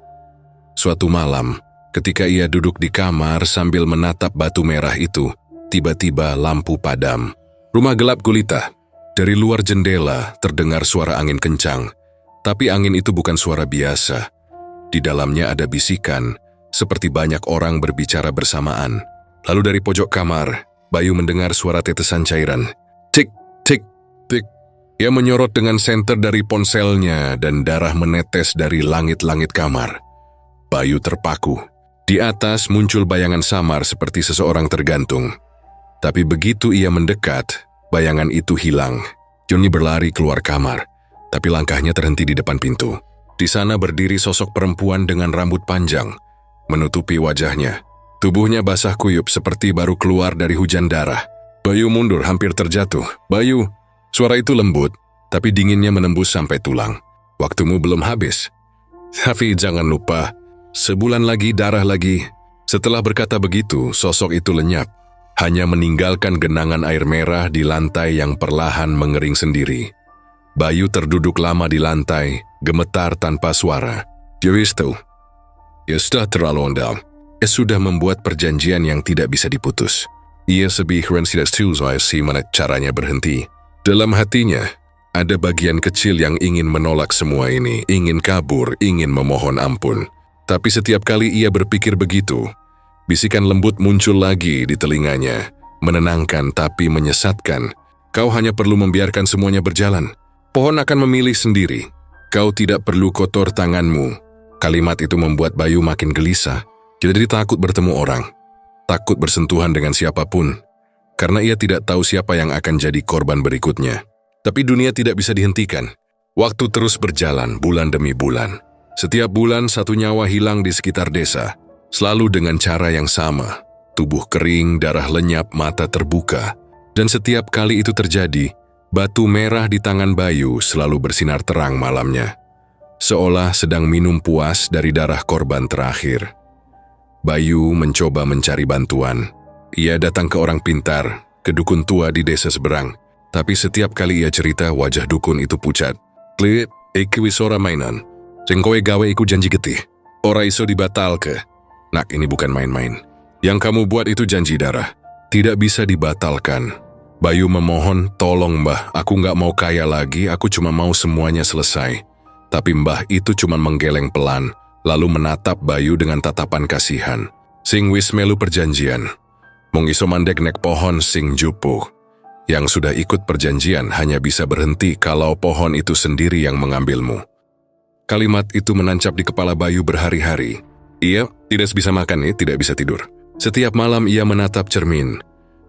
Suatu malam, ketika ia duduk di kamar sambil menatap batu merah itu, tiba-tiba lampu padam. Rumah gelap gulita. Dari luar jendela terdengar suara angin kencang. Tapi angin itu bukan suara biasa. Di dalamnya ada bisikan, seperti banyak orang berbicara bersamaan. Lalu dari pojok kamar, Bayu mendengar suara tetesan cairan. Tik, tik, tik. Ia menyorot dengan senter dari ponselnya dan darah menetes dari langit-langit kamar. Bayu terpaku. Di atas muncul bayangan samar seperti seseorang tergantung. Tapi begitu ia mendekat, bayangan itu hilang. Johnny berlari keluar kamar, tapi langkahnya terhenti di depan pintu. Di sana berdiri sosok perempuan dengan rambut panjang, menutupi wajahnya. Tubuhnya basah kuyup seperti baru keluar dari hujan darah. Bayu mundur hampir terjatuh. Bayu, suara itu lembut, tapi dinginnya menembus sampai tulang. Waktumu belum habis. Tapi jangan lupa, sebulan lagi darah lagi. Setelah berkata begitu, sosok itu lenyap. Hanya meninggalkan genangan air merah di lantai yang perlahan mengering sendiri. Bayu terduduk lama di lantai, gemetar tanpa suara. Dia tahu. Ya sudah terlalu ondal. Ia sudah membuat perjanjian yang tidak bisa diputus. Ia sebihuan tidak tahu mana caranya berhenti. Dalam hatinya, ada bagian kecil yang ingin menolak semua ini, ingin kabur, ingin memohon ampun. Tapi setiap kali ia berpikir begitu, bisikan lembut muncul lagi di telinganya, menenangkan tapi menyesatkan. Kau hanya perlu membiarkan semuanya berjalan. Pohon akan memilih sendiri. Kau tidak perlu kotor tanganmu. Kalimat itu membuat Bayu makin gelisah. Jadi takut bertemu orang, takut bersentuhan dengan siapapun, karena ia tidak tahu siapa yang akan jadi korban berikutnya. Tapi dunia tidak bisa dihentikan. Waktu terus berjalan bulan demi bulan. Setiap bulan satu nyawa hilang di sekitar desa, selalu dengan cara yang sama. Tubuh kering, darah lenyap, mata terbuka. Dan setiap kali itu terjadi, batu merah di tangan Bayu selalu bersinar terang malamnya. Seolah sedang minum puas dari darah korban terakhir. Bayu mencoba mencari bantuan. Ia datang ke orang pintar, ke dukun tua di desa seberang. Tapi setiap kali ia cerita, wajah dukun itu pucat. Klit, iki wis ora mainan. Sing kowe gawe iku janji getih. Ora iso dibatal ke. Nak, ini bukan main-main. Yang kamu buat itu janji darah. Tidak bisa dibatalkan. Bayu memohon, tolong mbah, aku nggak mau kaya lagi, aku cuma mau semuanya selesai. Tapi mbah itu cuma menggeleng pelan, lalu menatap Bayu dengan tatapan kasihan. Sing wis melu perjanjian. Mung iso mandek nek pohon sing jupuh. Yang sudah ikut perjanjian hanya bisa berhenti kalau pohon itu sendiri yang mengambilmu. Kalimat itu menancap di kepala Bayu berhari-hari. Ia tidak bisa makan, tidak bisa tidur. Setiap malam ia menatap cermin,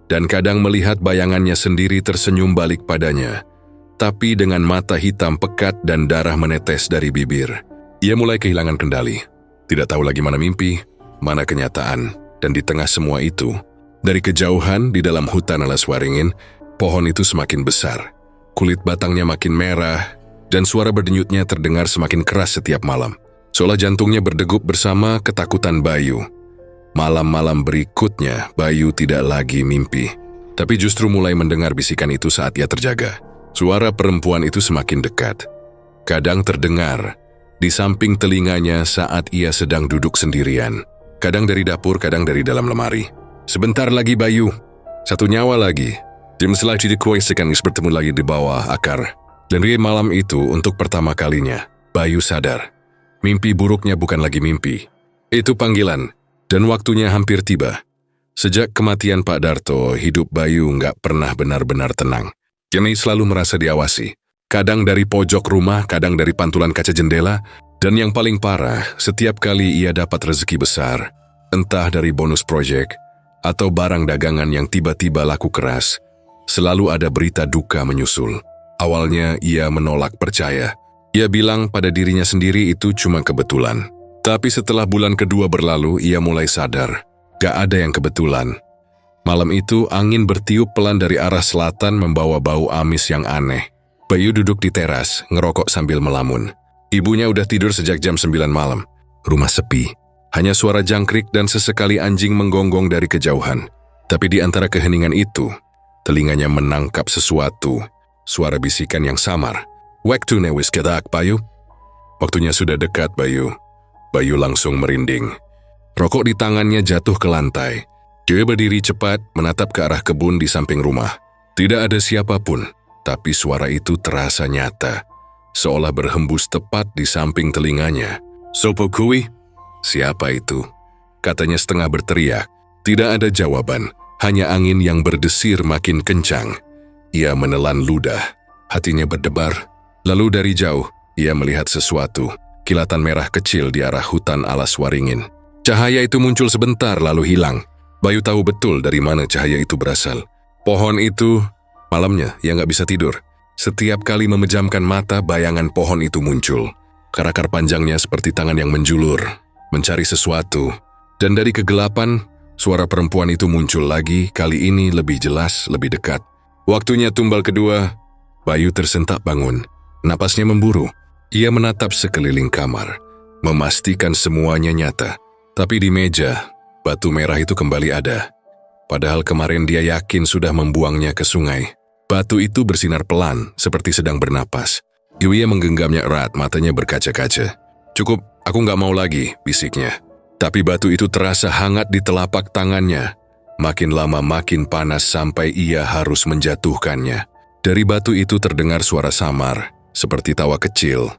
dan kadang melihat bayangannya sendiri tersenyum balik padanya. Tapi dengan mata hitam pekat dan darah menetes dari bibir. Ia mulai kehilangan kendali. Tidak tahu lagi mana mimpi, mana kenyataan. Dan di tengah semua itu, dari kejauhan di dalam hutan alas waringin, pohon itu semakin besar. Kulit batangnya makin merah, dan suara berdenyutnya terdengar semakin keras setiap malam. Seolah jantungnya berdegup bersama ketakutan Bayu. Malam-malam berikutnya, Bayu tidak lagi mimpi. Tapi justru mulai mendengar bisikan itu saat ia terjaga. Suara perempuan itu semakin dekat. Kadang terdengar di samping telinganya saat ia sedang duduk sendirian. Kadang dari dapur, kadang dari dalam lemari. Sebentar lagi Bayu, satu nyawa lagi. Jam setelah dikuasikan bertemu lagi di bawah akar. Dan di malam itu untuk pertama kalinya, Bayu sadar. Mimpi buruknya bukan lagi mimpi. Itu panggilan, dan waktunya hampir tiba. Sejak kematian Pak Darto, hidup Bayu nggak pernah benar-benar tenang. Kini selalu merasa diawasi. Kadang dari pojok rumah, kadang dari pantulan kaca jendela, dan yang paling parah, setiap kali ia dapat rezeki besar, entah dari bonus proyek, atau barang dagangan yang tiba-tiba laku keras, selalu ada berita duka menyusul. Awalnya ia menolak percaya. Ia bilang pada dirinya sendiri itu cuma kebetulan. Tapi setelah bulan kedua berlalu, ia mulai sadar, gak ada yang kebetulan. Malam itu, angin bertiup pelan dari arah selatan membawa bau amis yang aneh. Bayu duduk di teras, ngerokok sambil melamun. Ibunya udah tidur sejak jam 9 malam. Rumah sepi. Hanya suara jangkrik dan sesekali anjing menggonggong dari kejauhan. Tapi di antara keheningan itu, telinganya menangkap sesuatu. Suara bisikan yang samar. Waktu wis kedak, Bayu. Waktunya sudah dekat, Bayu. Bayu langsung merinding. Rokok di tangannya jatuh ke lantai. Dia berdiri cepat, menatap ke arah kebun di samping rumah. Tidak ada siapapun, tapi suara itu terasa nyata. seolah berhembus tepat di samping telinganya. "Sopo kui?" "Siapa itu?" katanya setengah berteriak. Tidak ada jawaban, hanya angin yang berdesir makin kencang. Ia menelan ludah, hatinya berdebar. Lalu dari jauh, ia melihat sesuatu, kilatan merah kecil di arah hutan alas waringin. Cahaya itu muncul sebentar lalu hilang. Bayu tahu betul dari mana cahaya itu berasal. Pohon itu, malamnya ia nggak bisa tidur. Setiap kali memejamkan mata, bayangan pohon itu muncul. Akar panjangnya seperti tangan yang menjulur, mencari sesuatu. Dan dari kegelapan, suara perempuan itu muncul lagi, kali ini lebih jelas, lebih dekat. Waktunya tumbal kedua, Bayu tersentak bangun. Napasnya memburu. Ia menatap sekeliling kamar, memastikan semuanya nyata. Tapi di meja, batu merah itu kembali ada. Padahal kemarin dia yakin sudah membuangnya ke sungai. Batu itu bersinar pelan, seperti sedang bernapas. Yuya menggenggamnya erat, matanya berkaca-kaca. "Cukup, aku nggak mau lagi," bisiknya. Tapi batu itu terasa hangat di telapak tangannya. Makin lama makin panas sampai ia harus menjatuhkannya. Dari batu itu terdengar suara samar, seperti tawa kecil.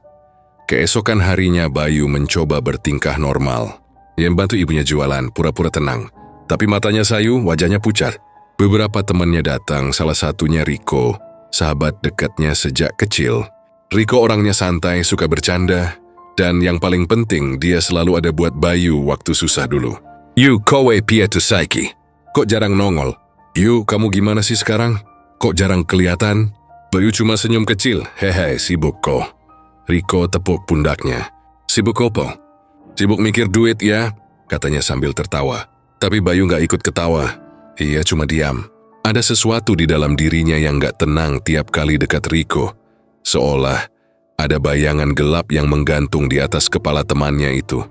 Keesokan harinya Bayu mencoba bertingkah normal. Yang bantu ibunya jualan, pura-pura tenang. Tapi matanya sayu, wajahnya pucat. Beberapa temannya datang, salah satunya Riko, sahabat dekatnya sejak kecil. Riko orangnya santai, suka bercanda. Dan yang paling penting, dia selalu ada buat Bayu waktu susah dulu. "Yu, kowe pietu saiki. Kok jarang nongol? Yu, kamu gimana sih sekarang? Kok jarang kelihatan?" Bayu cuma senyum kecil. "Hehe, sibuk kok." Riko tepuk pundaknya. "Sibuk apa?" "Sibuk mikir duit ya," katanya sambil tertawa. Tapi Bayu nggak ikut ketawa. Ia cuma diam. Ada sesuatu di dalam dirinya yang nggak tenang tiap kali dekat Riko. Seolah ada bayangan gelap yang menggantung di atas kepala temannya itu.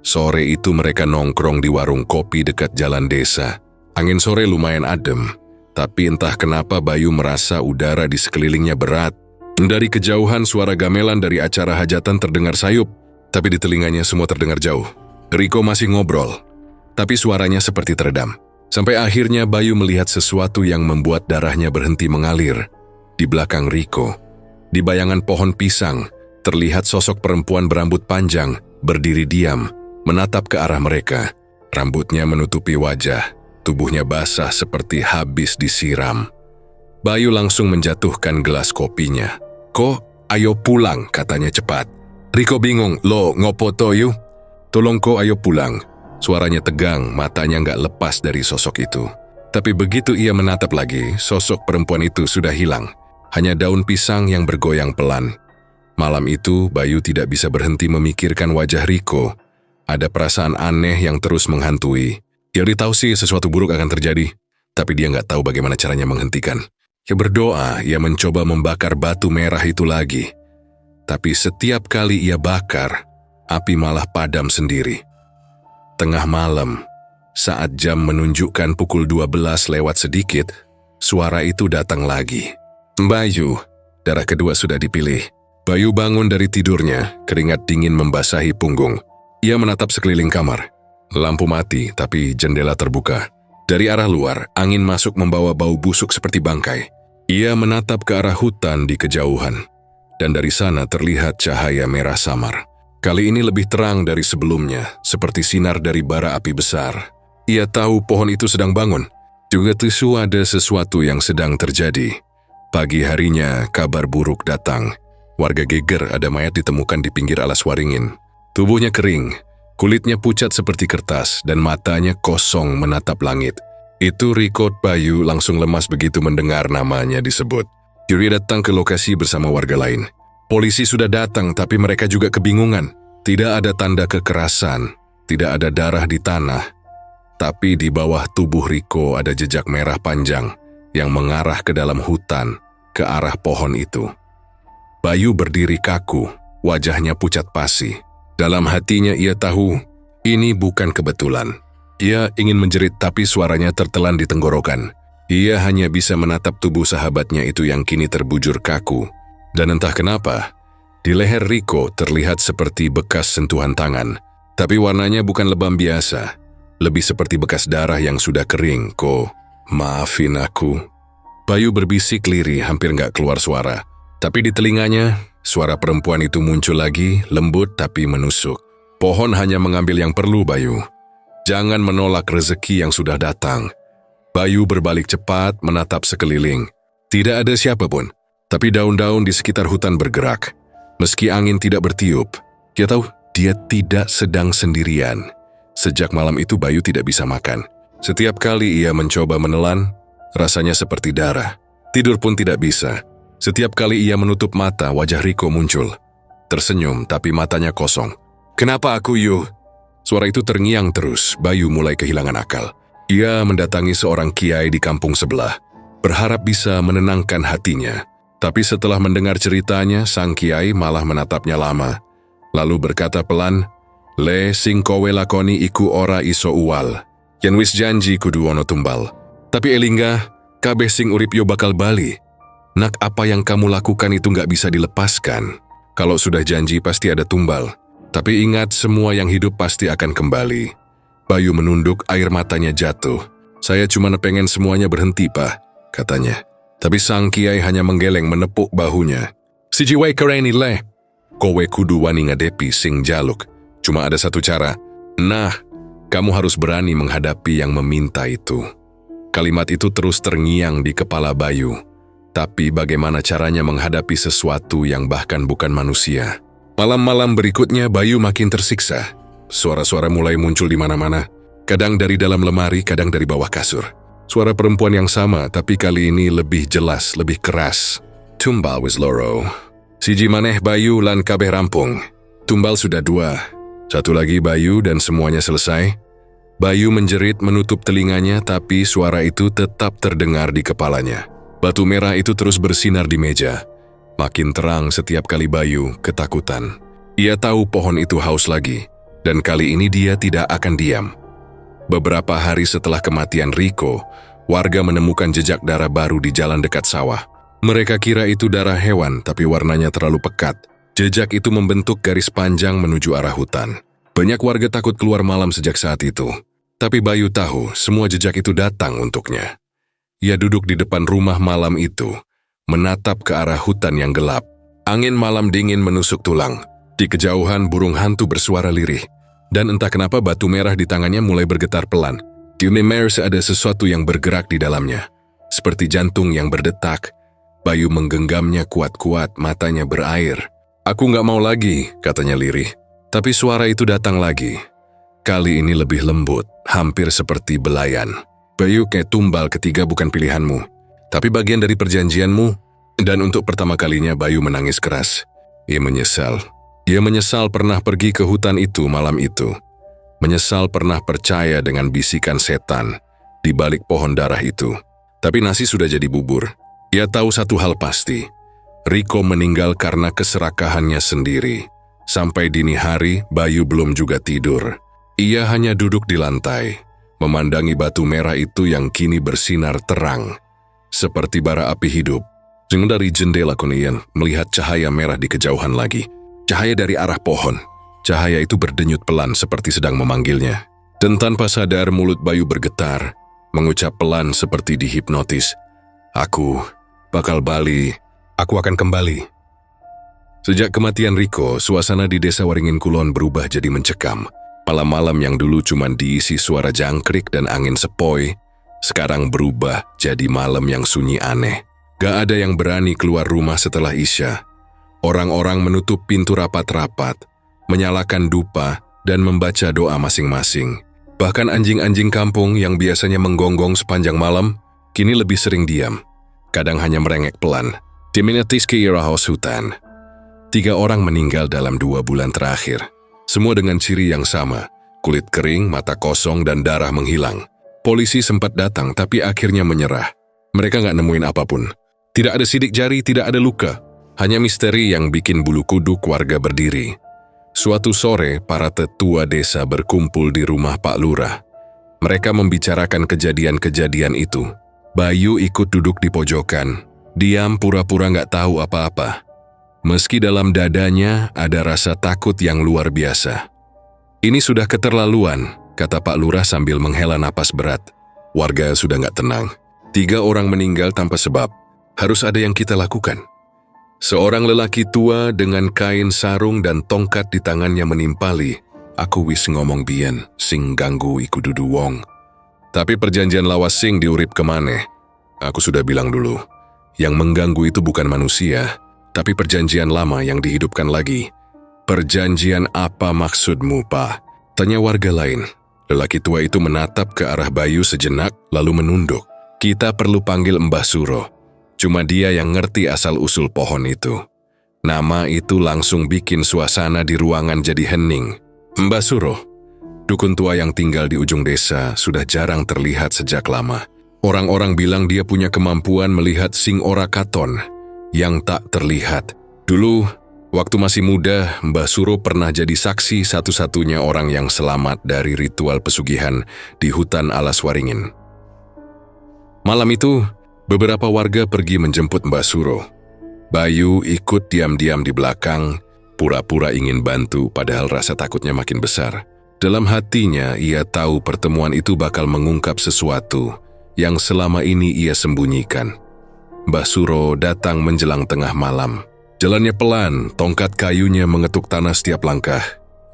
Sore itu mereka nongkrong di warung kopi dekat jalan desa. Angin sore lumayan adem, tapi entah kenapa Bayu merasa udara di sekelilingnya berat. Dari kejauhan suara gamelan dari acara hajatan terdengar sayup, tapi di telinganya semua terdengar jauh. Riko masih ngobrol, tapi suaranya seperti teredam. Sampai akhirnya Bayu melihat sesuatu yang membuat darahnya berhenti mengalir. Di belakang Riko, di bayangan pohon pisang, terlihat sosok perempuan berambut panjang, berdiri diam, menatap ke arah mereka. Rambutnya menutupi wajah, tubuhnya basah seperti habis disiram. Bayu langsung menjatuhkan gelas kopinya. "Ko, ayo pulang," katanya cepat. Riko bingung, "Lo, ngopo toyu?" "Tolong ko ayo pulang." Suaranya tegang, matanya nggak lepas dari sosok itu. Tapi begitu ia menatap lagi, sosok perempuan itu sudah hilang. Hanya daun pisang yang bergoyang pelan. Malam itu, Bayu tidak bisa berhenti memikirkan wajah Riko. Ada perasaan aneh yang terus menghantui. Dia tahu sih sesuatu buruk akan terjadi, tapi dia nggak tahu bagaimana caranya menghentikan. Ia berdoa, ia mencoba membakar batu merah itu lagi. Tapi setiap kali ia bakar, api malah padam sendiri. Tengah malam, saat jam menunjukkan pukul 12 lewat sedikit, suara itu datang lagi. "Bayu," darah kedua sudah dipilih. Bayu bangun dari tidurnya, keringat dingin membasahi punggung. Ia menatap sekeliling kamar. Lampu mati, tapi jendela terbuka. Dari arah luar, angin masuk membawa bau busuk seperti bangkai. Ia menatap ke arah hutan di kejauhan. Dan dari sana terlihat cahaya merah samar. Kali ini lebih terang dari sebelumnya, seperti sinar dari bara api besar. Ia tahu pohon itu sedang bangun. Juga tisu ada sesuatu yang sedang terjadi. Pagi harinya, kabar buruk datang. Warga geger ada mayat ditemukan di pinggir alas waringin. Tubuhnya kering, kulitnya pucat seperti kertas, dan matanya kosong menatap langit. Itu Riko. Bayu langsung lemas begitu mendengar namanya disebut. Yuri datang ke lokasi bersama warga lain. Polisi sudah datang, tapi mereka juga kebingungan. Tidak ada tanda kekerasan, tidak ada darah di tanah. Tapi di bawah tubuh Riko ada jejak merah panjang yang mengarah ke dalam hutan, ke arah pohon itu. Bayu berdiri kaku, wajahnya pucat pasi. Dalam hatinya ia tahu, ini bukan kebetulan. Ia ingin menjerit tapi suaranya tertelan di tenggorokan. Ia hanya bisa menatap tubuh sahabatnya itu yang kini terbujur kaku. Dan entah kenapa, di leher Riko terlihat seperti bekas sentuhan tangan. Tapi warnanya bukan lebam biasa, lebih seperti bekas darah yang sudah kering. "Ko, maafin aku." Bayu berbisik lirih, hampir nggak keluar suara. Tapi di telinganya, suara perempuan itu muncul lagi, lembut tapi menusuk. Pohon hanya mengambil yang perlu, Bayu. Jangan menolak rezeki yang sudah datang. Bayu berbalik cepat menatap sekeliling. Tidak ada siapapun, tapi daun-daun di sekitar hutan bergerak. Meski angin tidak bertiup, dia tahu dia tidak sedang sendirian. Sejak malam itu Bayu tidak bisa makan. Setiap kali ia mencoba menelan, rasanya seperti darah. Tidur pun tidak bisa. Setiap kali ia menutup mata, wajah Riko muncul. Tersenyum, tapi matanya kosong. "Kenapa aku, Yu?" Suara itu terngiang terus. Bayu mulai kehilangan akal. Ia mendatangi seorang kiai di kampung sebelah, berharap bisa menenangkan hatinya. Tapi setelah mendengar ceritanya, sang kiai malah menatapnya lama. Lalu berkata pelan, "Le sing kowe lakoni iku ora iso uwal. Yen wis janji kudu ono tumbal. Tapi elingga, kabeh sing urip yo bakal bali. Nak, apa yang kamu lakukan itu nggak bisa dilepaskan. Kalau sudah janji pasti ada tumbal. Tapi ingat, semua yang hidup pasti akan kembali." Bayu menunduk, air matanya jatuh. "Saya cuma pengen semuanya berhenti, Pak," katanya. Tapi sang kiai hanya menggeleng menepuk bahunya. "Siji wae kereni le. Kowe kudu wani ngadepi sing jaluk. Cuma ada satu cara. Nah, kamu harus berani menghadapi yang meminta itu." Kalimat itu terus terngiang di kepala Bayu. Tapi bagaimana caranya menghadapi sesuatu yang bahkan bukan manusia? Malam-malam berikutnya Bayu makin tersiksa. Suara-suara mulai muncul di mana-mana. Kadang dari dalam lemari, kadang dari bawah kasur. Suara perempuan yang sama, tapi kali ini lebih jelas, lebih keras. "Tumbal wis loro. Siji maneh Bayu lan kabeh rampung." Tumbal sudah 2. Satu lagi Bayu dan semuanya selesai. Bayu menjerit menutup telinganya, tapi suara itu tetap terdengar di kepalanya. Batu merah itu terus bersinar di meja. Makin terang setiap kali Bayu ketakutan. Ia tahu pohon itu haus lagi. Dan kali ini dia tidak akan diam. Beberapa hari setelah kematian Riko, warga menemukan jejak darah baru di jalan dekat sawah. Mereka kira itu darah hewan, tapi warnanya terlalu pekat. Jejak itu membentuk garis panjang menuju arah hutan. Banyak warga takut keluar malam sejak saat itu. Tapi Bayu tahu semua jejak itu datang untuknya. Ia duduk di depan rumah malam itu, menatap ke arah hutan yang gelap. Angin malam dingin menusuk tulang. Di kejauhan burung hantu bersuara lirih. Dan entah kenapa batu merah di tangannya mulai bergetar pelan. Di Mers ada sesuatu yang bergerak di dalamnya. Seperti jantung yang berdetak. Bayu menggenggamnya kuat-kuat, matanya berair. "Aku nggak mau lagi," katanya lirih. Tapi suara itu datang lagi. Kali ini lebih lembut, hampir seperti belayan. "Bayu, kayak tumbal ketiga bukan pilihanmu. Tapi bagian dari perjanjianmu." Dan untuk pertama kalinya Bayu menangis keras. Ia menyesal. Dia menyesal pernah pergi ke hutan itu malam itu. Menyesal pernah percaya dengan bisikan setan di balik pohon darah itu. Tapi nasi sudah jadi bubur. Ia tahu satu hal pasti. Riko meninggal karena keserakahannya sendiri. Sampai dini hari, Bayu belum juga tidur. Ia hanya duduk di lantai, memandangi batu merah itu yang kini bersinar terang. Seperti bara api hidup. Dari jendela Kunian melihat cahaya merah di kejauhan lagi. Cahaya dari arah pohon. Cahaya itu berdenyut pelan seperti sedang memanggilnya. Dan tanpa sadar mulut Bayu bergetar, mengucap pelan seperti dihipnotis. "Aku bakal bali. Aku akan kembali." Sejak kematian Riko, suasana di desa Waringin Kulon berubah jadi mencekam. Malam-malam yang dulu cuma diisi suara jangkrik dan angin sepoi, sekarang berubah jadi malam yang sunyi aneh. Gak ada yang berani keluar rumah setelah Isya. Orang-orang menutup pintu rapat-rapat, menyalakan dupa, dan membaca doa masing-masing. Bahkan anjing-anjing kampung yang biasanya menggonggong sepanjang malam, kini lebih sering diam. Kadang hanya merengek pelan. Diminutis ke Haus hutan. 3 orang meninggal dalam 2 bulan terakhir. Semua dengan ciri yang sama, kulit kering, mata kosong, dan darah menghilang. Polisi sempat datang, tapi akhirnya menyerah. Mereka nggak nemuin apapun. Tidak ada sidik jari, tidak ada luka. Hanya misteri yang bikin bulu kuduk warga berdiri. Suatu sore, para tetua desa berkumpul di rumah Pak Lurah. Mereka membicarakan kejadian-kejadian itu. Bayu ikut duduk di pojokan, diam pura-pura nggak tahu apa-apa. Meski dalam dadanya ada rasa takut yang luar biasa. "Ini sudah keterlaluan," kata Pak Lurah sambil menghela napas berat. Warga sudah nggak tenang. 3 orang meninggal tanpa sebab. Harus ada yang kita lakukan. Seorang lelaki tua dengan kain sarung dan tongkat di tangannya menimpali. Aku wis ngomong bien, sing ganggu iku dudu wong. Tapi perjanjian lawas sing diurip kemana? Aku sudah bilang dulu, yang mengganggu itu bukan manusia, tapi perjanjian lama yang dihidupkan lagi. Perjanjian apa maksudmu, Pak? Tanya warga lain. Lelaki tua itu menatap ke arah Bayu sejenak, lalu menunduk. Kita perlu panggil Mbah Suro. Cuma dia yang ngerti asal-usul pohon itu. Nama itu langsung bikin suasana di ruangan jadi hening. Mbah Suro, dukun tua yang tinggal di ujung desa, sudah jarang terlihat sejak lama. Orang-orang bilang dia punya kemampuan melihat sing ora katon yang tak terlihat. Dulu, waktu masih muda, Mbah Suro pernah jadi saksi satu-satunya orang yang selamat dari ritual pesugihan di hutan Alas Waringin. Malam itu, beberapa warga pergi menjemput Mbah Suro. Bayu ikut diam-diam di belakang, pura-pura ingin bantu padahal rasa takutnya makin besar. Dalam hatinya, ia tahu pertemuan itu bakal mengungkap sesuatu yang selama ini ia sembunyikan. Mbah Suro datang menjelang tengah malam. Jalannya pelan, tongkat kayunya mengetuk tanah setiap langkah.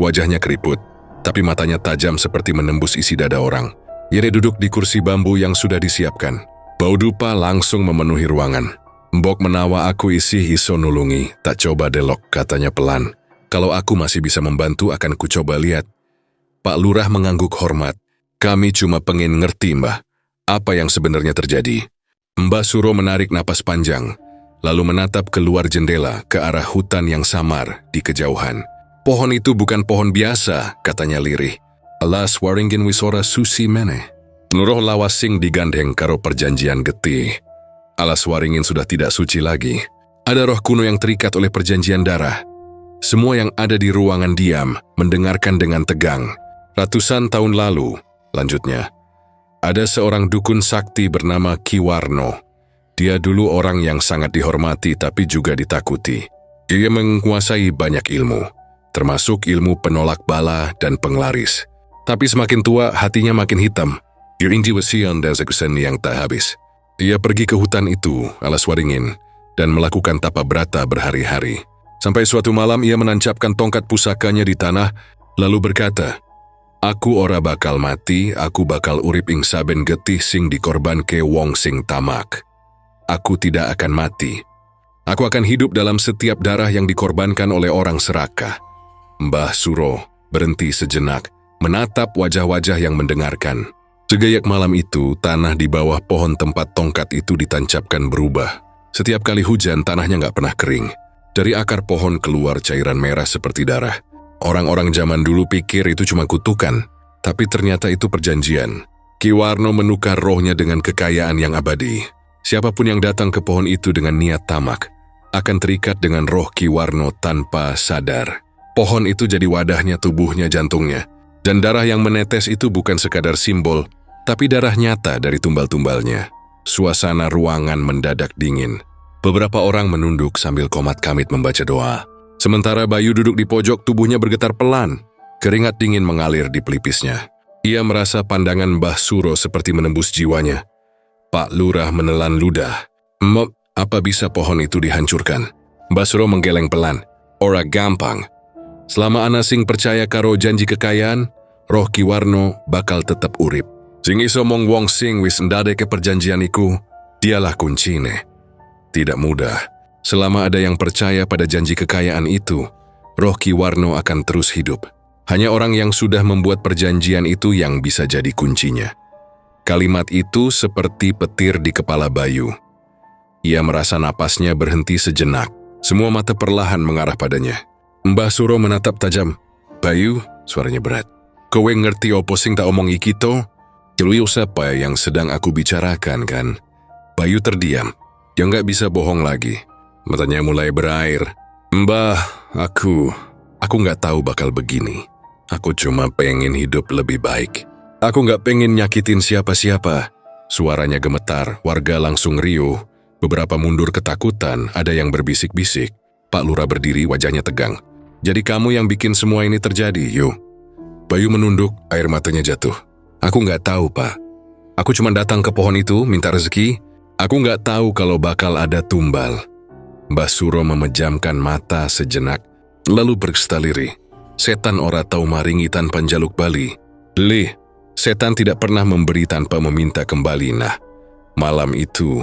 Wajahnya keriput, tapi matanya tajam seperti menembus isi dada orang. Ia duduk di kursi bambu yang sudah disiapkan. Bau dupa langsung memenuhi ruangan. Mbok menawa aku isi iso nulungi, tak coba delok, katanya pelan. Kalau aku masih bisa membantu akan ku coba lihat. Pak Lurah mengangguk hormat. Kami cuma pengen ngerti, Mbah, apa yang sebenarnya terjadi. Mbah Suro menarik napas panjang, lalu menatap keluar jendela ke arah hutan yang samar di kejauhan. Pohon itu bukan pohon biasa, katanya lirih. Alas Waringin wisora susi meneh. Nuroh lawas sing digandeng karo perjanjian getih. Alas Waringin sudah tidak suci lagi. Ada roh kuno yang terikat oleh perjanjian darah. Semua yang ada di ruangan diam, mendengarkan dengan tegang. Ratusan tahun lalu, lanjutnya, ada seorang dukun sakti bernama Ki Warno. Dia dulu orang yang sangat dihormati tapi juga ditakuti. Dia menguasai banyak ilmu, termasuk ilmu penolak bala dan penglaris. Tapi semakin tua, hatinya makin hitam. Intuition dan keseni yang tak habis. Ia pergi ke hutan itu, Alas Waringin, dan melakukan tapa brata berhari-hari. Sampai suatu malam ia menancapkan tongkat pusakanya di tanah, lalu berkata, Aku ora bakal mati, aku bakal urip ing saben getih sing dikorbanke wong sing tamak. Aku tidak akan mati. Aku akan hidup dalam setiap darah yang dikorbankan oleh orang serakah. Mbah Suro berhenti sejenak, menatap wajah-wajah yang mendengarkan. Segayak malam itu, tanah di bawah pohon tempat tongkat itu ditancapkan berubah. Setiap kali hujan, tanahnya nggak pernah kering. Dari akar pohon keluar cairan merah seperti darah. Orang-orang zaman dulu pikir itu cuma kutukan, tapi ternyata itu perjanjian. Ki Warno menukar rohnya dengan kekayaan yang abadi. Siapapun yang datang ke pohon itu dengan niat tamak, akan terikat dengan roh Ki Warno tanpa sadar. Pohon itu jadi wadahnya, tubuhnya, jantungnya. Dan darah yang menetes itu bukan sekadar simbol, tapi darah nyata dari tumbal-tumbalnya. Suasana ruangan mendadak dingin. Beberapa orang menunduk sambil komat kamit membaca doa. Sementara Bayu duduk di pojok, tubuhnya bergetar pelan. Keringat dingin mengalir di pelipisnya. Ia merasa pandangan Mbah Suro seperti menembus jiwanya. Pak Lurah menelan ludah. Apa bisa pohon itu dihancurkan? Mbah Suro menggeleng pelan. Ora gampang. Selama ana sing percaya karo janji kekayaan, roh Ki Warno bakal tetap urip. Sing iso mong wong sing wis ndadeke perjanjian iku, dialah kuncine. Tidak mudah. Selama ada yang percaya pada janji kekayaan itu, roh Ki Warno akan terus hidup. Hanya orang yang sudah membuat perjanjian itu yang bisa jadi kuncinya. Kalimat itu seperti petir di kepala Bayu. Ia merasa napasnya berhenti sejenak. Semua mata perlahan mengarah padanya. Mbah Suro menatap tajam. Bayu, suaranya berat. Kowe ngerti opo sing tak omong iki to? Jelui siapa yang sedang aku bicarakan kan? Bayu terdiam. Dia nggak bisa bohong lagi. Matanya mulai berair. Mbah, aku nggak tahu bakal begini. Aku cuma pengen hidup lebih baik. Aku nggak pengen nyakitin siapa-siapa. Suaranya gemetar, warga langsung riuh. Beberapa mundur ketakutan, ada yang berbisik-bisik. Pak Lurah berdiri, wajahnya tegang. Jadi kamu yang bikin semua ini terjadi, Yu? Bayu menunduk, air matanya jatuh. Aku nggak tahu, Pak. Aku cuma datang ke pohon itu, minta rezeki. Aku nggak tahu kalau bakal ada tumbal. Mbah Suro memejamkan mata sejenak, lalu berkata lirih, "Setan ora tau maringi tanpa njaluk bali. Li, setan tidak pernah memberi tanpa meminta kembali." Nah, malam itu,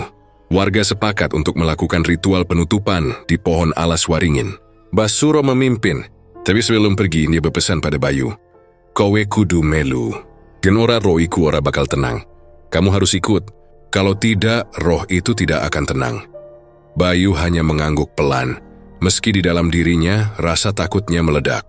warga sepakat untuk melakukan ritual penutupan di pohon alas waringin. Mbah Suro memimpin, tapi sebelum pergi dia berpesan pada Bayu, "Kowe kudu melu. Gen ora roh iku ora bakal tenang. Kamu harus ikut. Kalau tidak, roh itu tidak akan tenang." Bayu hanya mengangguk pelan, meski di dalam dirinya rasa takutnya meledak.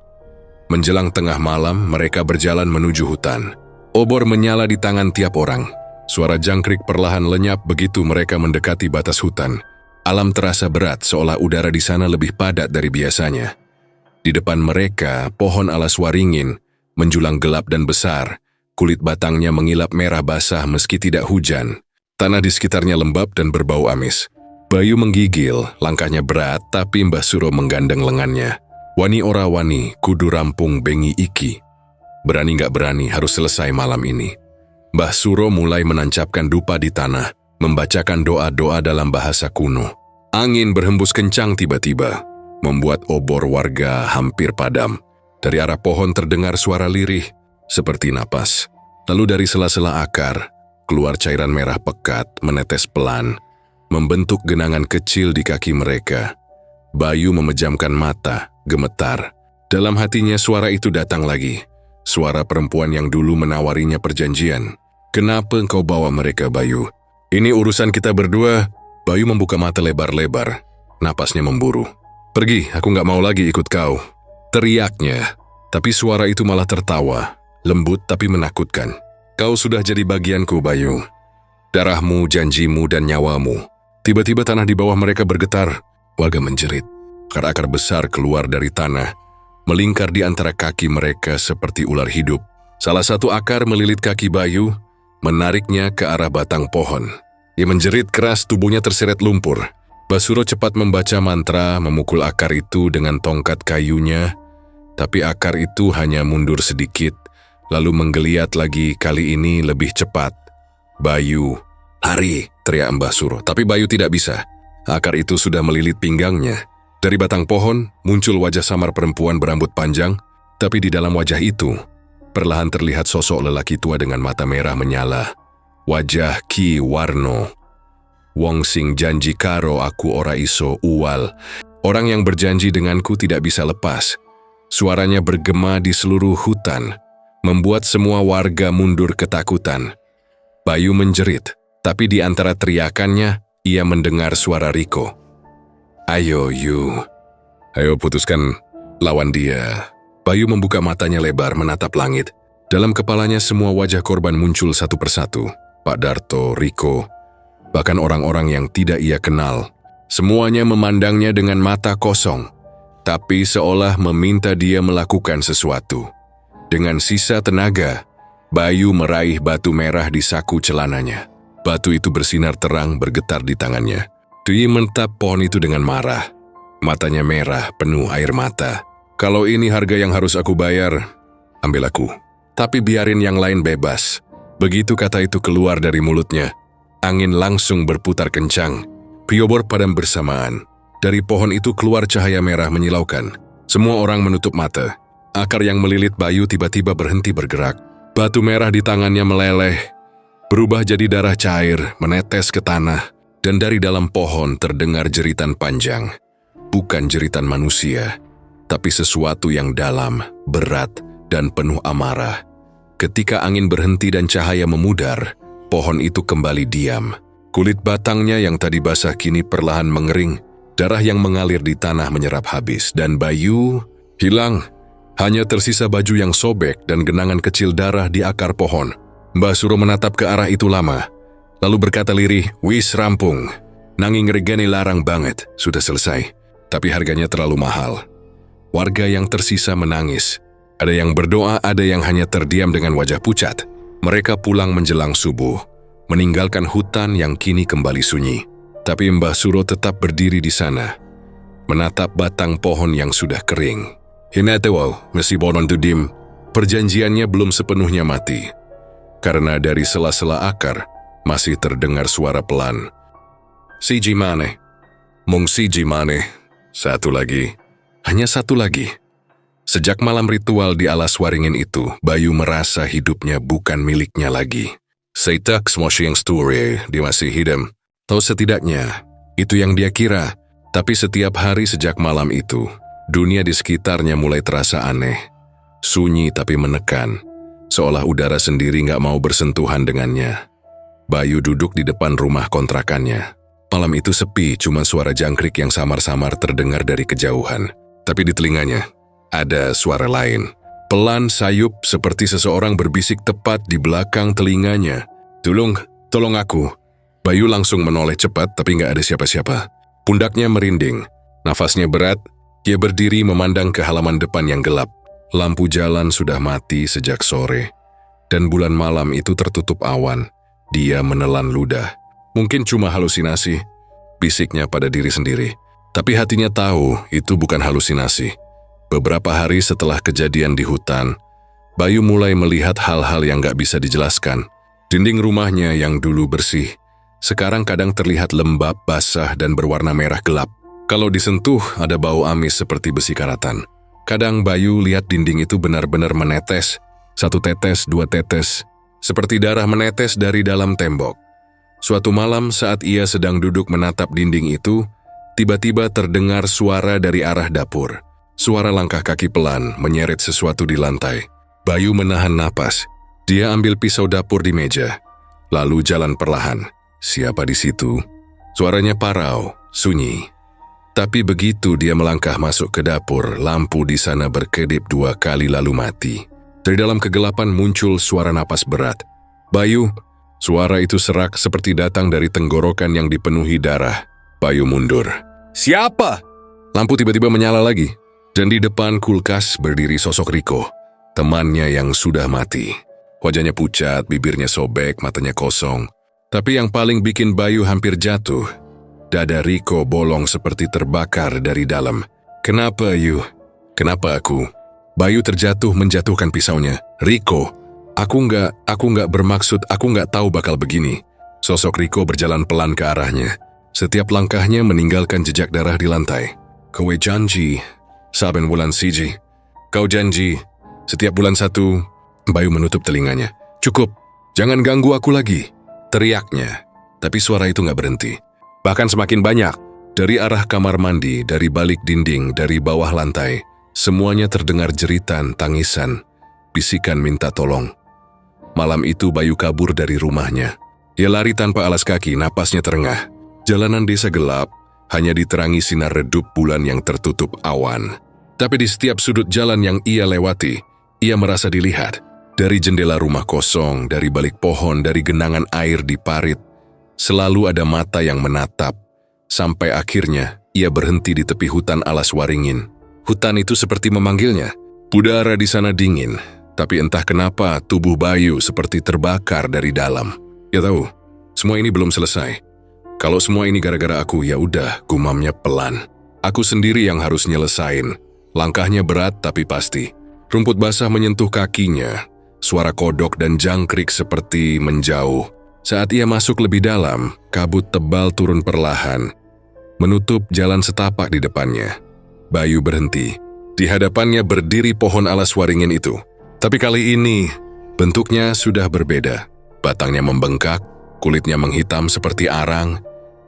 Menjelang tengah malam, mereka berjalan menuju hutan. Obor menyala di tangan tiap orang. Suara jangkrik perlahan lenyap begitu mereka mendekati batas hutan. Alam terasa berat seolah udara di sana lebih padat dari biasanya. Di depan mereka, pohon alas waringin menjulang gelap dan besar. Kulit batangnya mengilap merah basah meski tidak hujan. Tanah di sekitarnya lembab dan berbau amis. Bayu menggigil, langkahnya berat, tapi Mbah Suro menggandeng lengannya. "Wani ora wani, kudu rampung bengi iki. Berani gak berani, harus selesai malam ini." Mbah Suro mulai menancapkan dupa di tanah, membacakan doa-doa dalam bahasa kuno. Angin berhembus kencang tiba-tiba, membuat obor warga hampir padam. Dari arah pohon terdengar suara lirih, seperti napas. Lalu dari sela-sela akar, keluar cairan merah pekat menetes pelan, membentuk genangan kecil di kaki mereka. Bayu memejamkan mata, gemetar. Dalam hatinya suara itu datang lagi. Suara perempuan yang dulu menawarinya perjanjian. "Kenapa engkau bawa mereka, Bayu? Ini urusan kita berdua." Bayu membuka mata lebar-lebar. Napasnya memburu. "Pergi, aku gak mau lagi ikut kau." Teriaknya, tapi suara itu malah tertawa. Lembut tapi menakutkan. "Kau sudah jadi bagianku, Bayu. Darahmu, janjimu, dan nyawamu." Tiba-tiba tanah di bawah mereka bergetar. Warga menjerit. Akar-akar besar keluar dari tanah, melingkar di antara kaki mereka seperti ular hidup. Salah satu akar melilit kaki Bayu, menariknya ke arah batang pohon. Dia menjerit keras, tubuhnya terseret lumpur. Mbah Suro cepat membaca mantra, memukul akar itu dengan tongkat kayunya, tapi akar itu hanya mundur sedikit, lalu menggeliat lagi, kali ini lebih cepat. "Bayu, lari!" teriak Mbah Suro, tapi Bayu tidak bisa. Akar itu sudah melilit pinggangnya. Dari batang pohon, muncul wajah samar perempuan berambut panjang, tapi di dalam wajah itu, perlahan terlihat sosok lelaki tua dengan mata merah menyala. Wajah Ki Warno. "Wong sing janji karo aku ora iso uwal." Orang yang berjanji denganku tidak bisa lepas. Suaranya bergema di seluruh hutan, membuat semua warga mundur ketakutan. Bayu menjerit, tapi di antara teriakannya, ia mendengar suara Riko. "Ayo, Yu. Ayo putuskan, lawan dia." Bayu membuka matanya lebar menatap langit. Dalam kepalanya semua wajah korban muncul satu persatu. Pak Darto, Riko, bahkan orang-orang yang tidak ia kenal. Semuanya memandangnya dengan mata kosong, tapi seolah meminta dia melakukan sesuatu. Dengan sisa tenaga, Bayu meraih batu merah di saku celananya. Batu itu bersinar terang bergetar di tangannya. Dia mentap pohon itu dengan marah. Matanya merah, penuh air mata. "Kalau ini harga yang harus aku bayar, ambil aku. Tapi biarin yang lain bebas." Begitu kata itu keluar dari mulutnya, angin langsung berputar kencang. Piobor padam bersamaan. Dari pohon itu keluar cahaya merah menyilaukan. Semua orang menutup mata. Akar yang melilit Bayu tiba-tiba berhenti bergerak. Batu merah di tangannya meleleh, berubah jadi darah cair, menetes ke tanah, dan dari dalam pohon terdengar jeritan panjang. Bukan jeritan manusia, tapi sesuatu yang dalam, berat, dan penuh amarah. Ketika angin berhenti dan cahaya memudar, pohon itu kembali diam. Kulit batangnya yang tadi basah kini perlahan mengering, darah yang mengalir di tanah menyerap habis, dan Bayu hilang. Hanya tersisa baju yang sobek dan genangan kecil darah di akar pohon. Mbah Suro menatap ke arah itu lama, lalu berkata lirih, "Wis rampung. Nanging regane larang banget, sudah selesai. Tapi harganya terlalu mahal." Warga yang tersisa menangis. Ada yang berdoa, ada yang hanya terdiam dengan wajah pucat. Mereka pulang menjelang subuh, meninggalkan hutan yang kini kembali sunyi. Tapi Mbah Suro tetap berdiri di sana, menatap batang pohon yang sudah kering. Hinetewo, mesi bonon tudim, perjanjiannya belum sepenuhnya mati. Karena dari sela-sela akar, masih terdengar suara pelan. "Si Jimane, Mung siji maneh. Satu lagi. Hanya satu lagi. Sejak malam ritual di alas waringin itu, Bayu merasa hidupnya bukan miliknya lagi. Seitak smoshing story, dia masih hidup. Atau setidaknya, itu yang dia kira. Tapi setiap hari sejak malam itu, dunia di sekitarnya mulai terasa aneh. Sunyi tapi menekan, seolah udara sendiri gak mau bersentuhan dengannya. Bayu duduk di depan rumah kontrakannya. Malam itu sepi, cuma suara jangkrik yang samar-samar terdengar dari kejauhan. Tapi di telinganya, ada suara lain. Pelan sayup seperti seseorang berbisik tepat di belakang telinganya. Tolong aku. Bayu langsung menoleh cepat tapi gak ada siapa-siapa. Pundaknya merinding, nafasnya berat, dia berdiri memandang ke halaman depan yang gelap. Lampu jalan sudah mati sejak sore. Dan bulan malam itu tertutup awan. Dia menelan ludah. Mungkin cuma halusinasi, bisiknya pada diri sendiri. Tapi hatinya tahu itu bukan halusinasi. Beberapa hari setelah kejadian di hutan, Bayu mulai melihat hal-hal yang gak bisa dijelaskan. Dinding rumahnya yang dulu bersih, sekarang kadang terlihat lembab, basah, dan berwarna merah gelap. Kalau disentuh, ada bau amis seperti besi karatan. Kadang Bayu lihat dinding itu benar-benar menetes, 1 tetes, 2 tetes, seperti darah menetes dari dalam tembok. Suatu malam saat ia sedang duduk menatap dinding itu, tiba-tiba terdengar suara dari arah dapur. Suara langkah kaki pelan menyeret sesuatu di lantai. Bayu menahan napas. Dia ambil pisau dapur di meja, lalu jalan perlahan. Siapa di situ? Suaranya parau, sunyi. Tapi begitu dia melangkah masuk ke dapur, lampu di sana berkedip 2 kali lalu mati. Dari dalam kegelapan muncul suara napas berat. Bayu, suara itu serak seperti datang dari tenggorokan yang dipenuhi darah. Bayu mundur. Siapa? Lampu tiba-tiba menyala lagi. Dan di depan kulkas berdiri sosok Riko, temannya yang sudah mati. Wajahnya pucat, bibirnya sobek, matanya kosong. Tapi yang paling bikin Bayu hampir jatuh, dada Riko bolong seperti terbakar dari dalam. Kenapa you? Kenapa aku? Bayu terjatuh menjatuhkan pisaunya. Riko, aku nggak bermaksud, aku nggak tahu bakal begini. Sosok Riko berjalan pelan ke arahnya. Setiap langkahnya meninggalkan jejak darah di lantai. Kowe janji, saben bulan siji. Kau janji, setiap bulan 1. Bayu menutup telinganya. Cukup, jangan ganggu aku lagi, teriaknya. Tapi suara itu nggak berhenti. Bahkan semakin banyak. Dari arah kamar mandi, dari balik dinding, dari bawah lantai. Semuanya terdengar jeritan, tangisan, bisikan minta tolong. Malam itu Bayu kabur dari rumahnya. Ia lari tanpa alas kaki, napasnya terengah. Jalanan desa gelap, hanya diterangi sinar redup bulan yang tertutup awan. Tapi di setiap sudut jalan yang ia lewati, ia merasa dilihat. Dari jendela rumah kosong, dari balik pohon, dari genangan air di parit, selalu ada mata yang menatap. Sampai akhirnya, ia berhenti di tepi hutan alas waringin. Hutan itu seperti memanggilnya. Udara di sana dingin, tapi entah kenapa tubuh Bayu seperti terbakar dari dalam. Ya tahu, semua ini belum selesai. Kalau semua ini gara-gara aku, ya udah, gumamnya pelan. Aku sendiri yang harus nyelesain. Langkahnya berat tapi pasti. Rumput basah menyentuh kakinya. Suara kodok dan jangkrik seperti menjauh. Saat ia masuk lebih dalam, kabut tebal turun perlahan, menutup jalan setapak di depannya. Bayu berhenti. Di hadapannya berdiri pohon alas waringin itu. Tapi kali ini, bentuknya sudah berbeda. Batangnya membengkak, kulitnya menghitam seperti arang,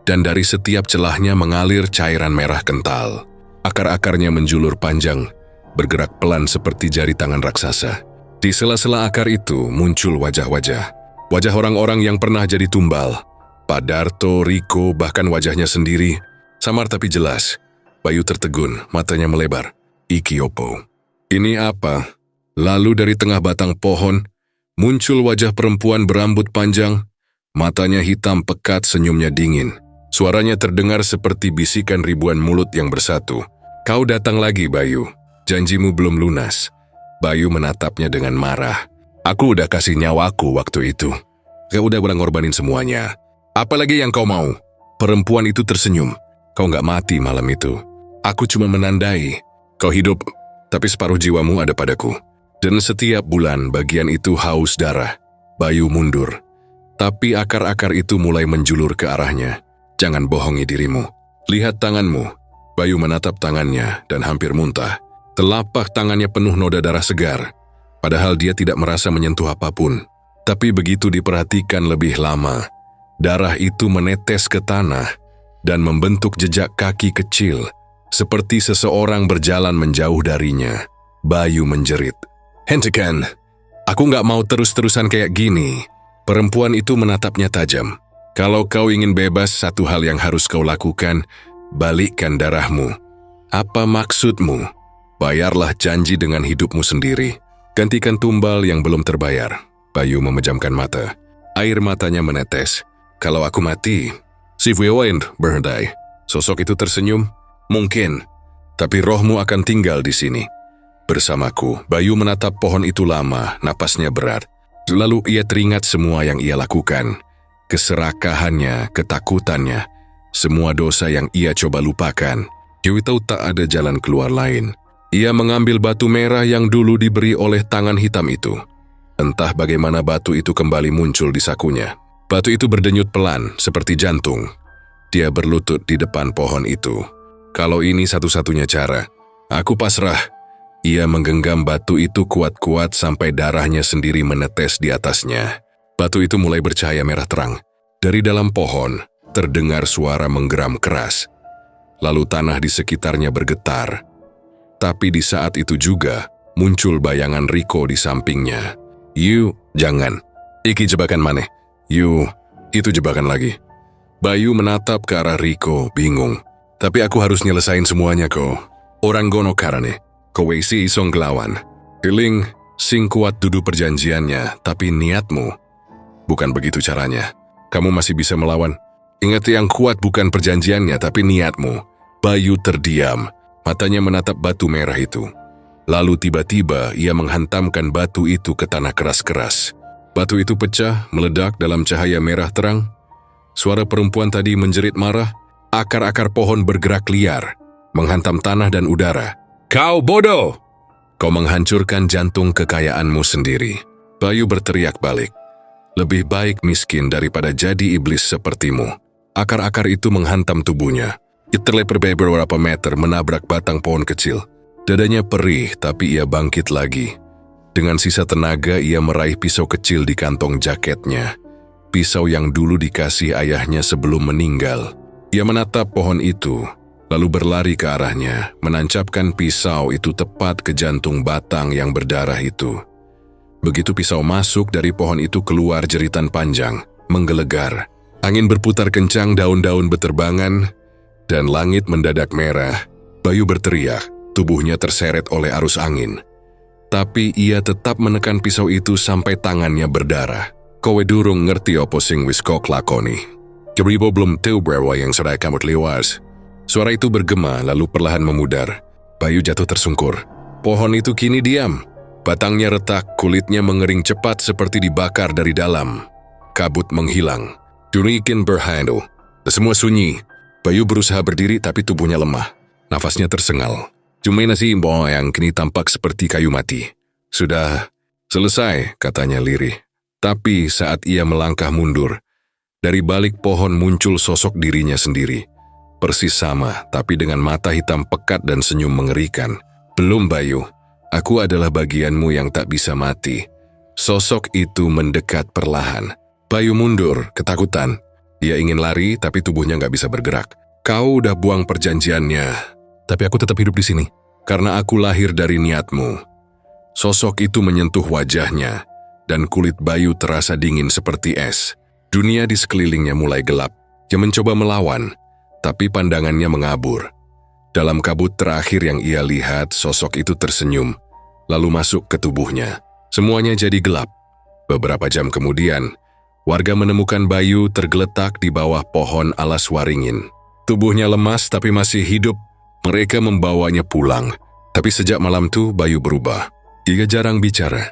dan dari setiap celahnya mengalir cairan merah kental. Akar-akarnya menjulur panjang, bergerak pelan seperti jari tangan raksasa. Di sela-sela akar itu muncul wajah-wajah. Wajah orang-orang yang pernah jadi tumbal. Pak Darto, Riko, bahkan wajahnya sendiri. Samar tapi jelas. Bayu tertegun, matanya melebar. Iki opo? Ini apa? Lalu dari tengah batang pohon, muncul wajah perempuan berambut panjang. Matanya hitam pekat, senyumnya dingin. Suaranya terdengar seperti bisikan ribuan mulut yang bersatu. Kau datang lagi, Bayu. Janjimu belum lunas. Bayu menatapnya dengan marah. Aku udah kasih nyawaku waktu itu. Kau udah ngorbanin semuanya. Apalagi yang kau mau? Perempuan itu tersenyum. Kau nggak mati malam itu. Aku cuma menandai. Kau hidup, tapi separuh jiwamu ada padaku. Dan setiap bulan bagian itu haus darah. Bayu mundur. Tapi akar-akar itu mulai menjulur ke arahnya. Jangan bohongi dirimu. Lihat tanganmu. Bayu menatap tangannya dan hampir muntah. Telapak tangannya penuh noda darah segar. Padahal dia tidak merasa menyentuh apapun. Tapi begitu diperhatikan lebih lama, darah itu menetes ke tanah dan membentuk jejak kaki kecil, seperti seseorang berjalan menjauh darinya. Bayu menjerit. "Hentikan! Aku nggak mau terus-terusan kayak gini." Perempuan itu menatapnya tajam. "Kalau kau ingin bebas, satu hal yang harus kau lakukan, balikkan darahmu." "Apa maksudmu?" "Bayarlah janji dengan hidupmu sendiri. Gantikan tumbal yang belum terbayar." Bayu memejamkan mata. Air matanya menetes. "Kalau aku mati, si Wind berdai." Sosok itu tersenyum. "Mungkin, tapi rohmu akan tinggal di sini bersamaku." Bayu menatap pohon itu lama, napasnya berat. Lalu ia teringat semua yang ia lakukan. Keserakahannya, ketakutannya, semua dosa yang ia coba lupakan. Dia tahu tak ada jalan keluar lain. Ia mengambil batu merah yang dulu diberi oleh tangan hitam itu. Entah bagaimana batu itu kembali muncul di sakunya. Batu itu berdenyut pelan, seperti jantung. Dia berlutut di depan pohon itu. "Kalau ini satu-satunya cara, aku pasrah." Ia menggenggam batu itu kuat-kuat sampai darahnya sendiri menetes di atasnya. Batu itu mulai bercahaya merah terang. Dari dalam pohon, terdengar suara menggeram keras. Lalu tanah di sekitarnya bergetar. Tapi di saat itu juga, muncul bayangan Riko di sampingnya. "You, jangan. Iki jebakan maneh. You, itu jebakan lagi." Bayu menatap ke arah Riko, bingung. "Tapi aku harus nyelesain semuanya kok. Orang gono karane. Kowe si isong ngelawan. Iling, sing kuat dudu perjanjiannya, tapi niatmu. Bukan begitu caranya. Kamu masih bisa melawan. Ingat yang kuat bukan perjanjiannya, tapi niatmu." Bayu terdiam. Matanya menatap batu merah itu. Lalu tiba-tiba ia menghantamkan batu itu ke tanah keras-keras. Batu itu pecah, meledak dalam cahaya merah terang. Suara perempuan tadi menjerit marah. Akar-akar pohon bergerak liar, menghantam tanah dan udara. "Kau bodoh! Kau menghancurkan jantung kekayaanmu sendiri." Bayu berteriak balik. "Lebih baik miskin daripada jadi iblis sepertimu." Akar-akar itu menghantam tubuhnya. Ia terlebar beberapa meter menabrak batang pohon kecil. Dadanya perih, tapi ia bangkit lagi. Dengan sisa tenaga, ia meraih pisau kecil di kantong jaketnya. Pisau yang dulu dikasih ayahnya sebelum meninggal. Ia menatap pohon itu, lalu berlari ke arahnya, menancapkan pisau itu tepat ke jantung batang yang berdarah itu. Begitu pisau masuk, dari pohon itu keluar jeritan panjang, menggelegar. Angin berputar kencang, daun-daun berterbangan, dan langit mendadak merah. Bayu berteriak. Tubuhnya terseret oleh arus angin. Tapi ia tetap menekan pisau itu sampai tangannya berdarah. "Kowe durung ngerti opo sing wis kok lakoni. Keribo belum tahu berapa yang sudah kamu lewas." Suara itu bergema lalu perlahan memudar. Bayu jatuh tersungkur. Pohon itu kini diam. Batangnya retak, kulitnya mengering cepat seperti dibakar dari dalam. Kabut menghilang. Durikin berhandu. Semua sunyi. Bayu berusaha berdiri tapi tubuhnya lemah. Nafasnya tersengal. "Cuma nasi imbo yang kini tampak seperti kayu mati." "Sudah selesai," katanya lirih. Tapi saat ia melangkah mundur, dari balik pohon muncul sosok dirinya sendiri. Persis sama, tapi dengan mata hitam pekat dan senyum mengerikan. "Belum Bayu, aku adalah bagianmu yang tak bisa mati." Sosok itu mendekat perlahan. Bayu mundur, ketakutan. Ia ingin lari, tapi tubuhnya nggak bisa bergerak. "Kau udah buang perjanjiannya. Tapi aku tetap hidup di sini, karena aku lahir dari niatmu." Sosok itu menyentuh wajahnya, dan kulit Bayu terasa dingin seperti es. Dunia di sekelilingnya mulai gelap. Dia mencoba melawan, tapi pandangannya mengabur. Dalam kabut terakhir yang ia lihat, sosok itu tersenyum, lalu masuk ke tubuhnya. Semuanya jadi gelap. Beberapa jam kemudian, warga menemukan Bayu tergeletak di bawah pohon alas waringin. Tubuhnya lemas tapi masih hidup. Mereka membawanya pulang, tapi sejak malam itu Bayu berubah. Ia jarang bicara.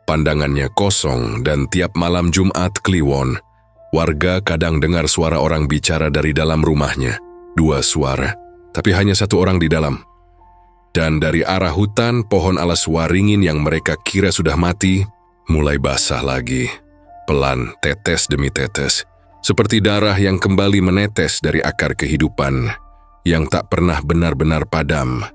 Pandangannya kosong dan tiap malam Jumat Kliwon, warga kadang dengar suara orang bicara dari dalam rumahnya. 2 suara, tapi hanya 1 orang di dalam. Dan dari arah hutan, pohon alas waringin yang mereka kira sudah mati, mulai basah lagi. Pelan, tetes demi tetes. Seperti darah yang kembali menetes dari akar kehidupan. yang tak pernah benar-benar padam.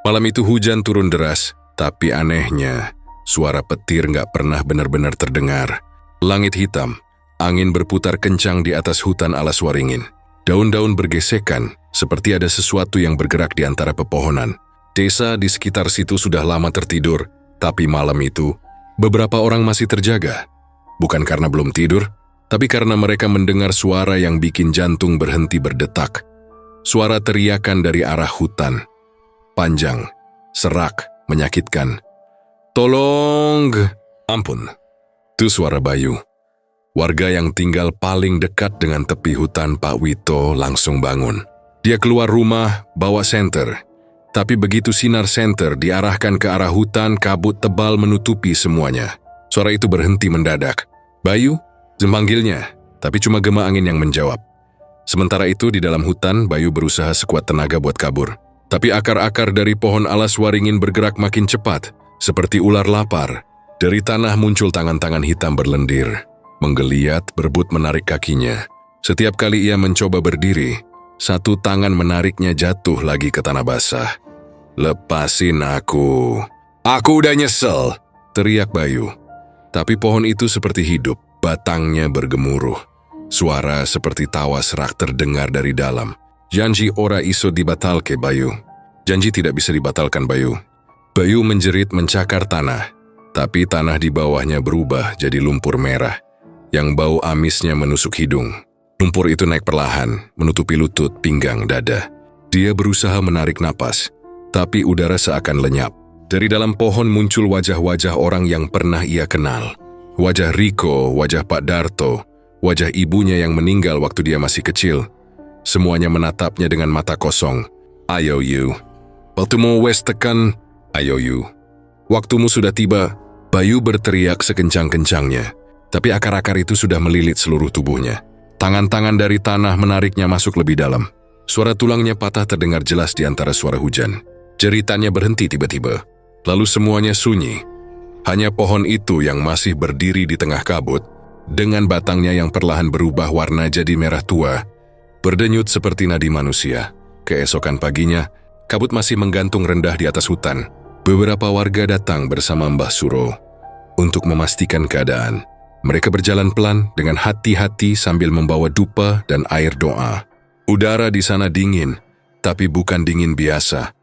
Malam itu hujan turun deras, tapi anehnya, suara petir nggak pernah benar-benar terdengar. Langit hitam, angin berputar kencang di atas hutan alas waringin. Daun-daun bergesekan, seperti ada sesuatu yang bergerak di antara pepohonan. Desa di sekitar situ sudah lama tertidur, tapi malam itu, beberapa orang masih terjaga. Bukan karena belum tidur, tapi karena mereka mendengar suara yang bikin jantung berhenti berdetak. Suara teriakan dari arah hutan. Panjang, serak, menyakitkan. Tolong! Ampun. Itu suara Bayu. Warga yang tinggal paling dekat dengan tepi hutan Pak Wito langsung bangun. Dia keluar rumah, bawa senter. Tapi begitu sinar senter diarahkan ke arah hutan, kabut tebal menutupi semuanya. Suara itu berhenti mendadak. Bayu? Memanggilnya, tapi cuma gema angin yang menjawab. Sementara itu di dalam hutan, Bayu berusaha sekuat tenaga buat kabur. Tapi akar-akar dari pohon alas waringin bergerak makin cepat, seperti ular lapar. Dari tanah muncul tangan-tangan hitam berlendir. Menggeliat, berebut menarik kakinya. Setiap kali ia mencoba berdiri, satu tangan menariknya jatuh lagi ke tanah basah. Lepasin aku. Aku udah nyesel, teriak Bayu. Tapi pohon itu seperti hidup, batangnya bergemuruh. Suara seperti tawa serak terdengar dari dalam. Janji ora iso dibatalke Bayu. Janji tidak bisa dibatalkan Bayu. Bayu menjerit mencakar tanah, tapi tanah di bawahnya berubah jadi lumpur merah. Yang bau amisnya menusuk hidung. Lumpur itu naik perlahan, menutupi lutut, pinggang, dada. Dia berusaha menarik napas, tapi udara seakan lenyap. Dari dalam pohon muncul wajah-wajah orang yang pernah ia kenal. Wajah Riko, wajah Pak Darto, wajah ibunya yang meninggal waktu dia masih kecil. Semuanya menatapnya dengan mata kosong. Ayo you. Waktumu wes tekan. Ayo you. Waktumu sudah tiba. Bayu berteriak sekencang-kencangnya. Tapi akar-akar itu sudah melilit seluruh tubuhnya. Tangan-tangan dari tanah menariknya masuk lebih dalam. Suara tulangnya patah terdengar jelas di antara suara hujan. Jeritannya berhenti tiba-tiba. Lalu semuanya sunyi. Hanya pohon itu yang masih berdiri di tengah kabut, dengan batangnya yang perlahan berubah warna jadi merah tua, berdenyut seperti nadi manusia. Keesokan paginya, kabut masih menggantung rendah di atas hutan. Beberapa warga datang bersama Mbah Suro untuk memastikan keadaan. Mereka berjalan pelan dengan hati-hati sambil membawa dupa dan air doa. Udara di sana dingin, tapi bukan dingin biasa.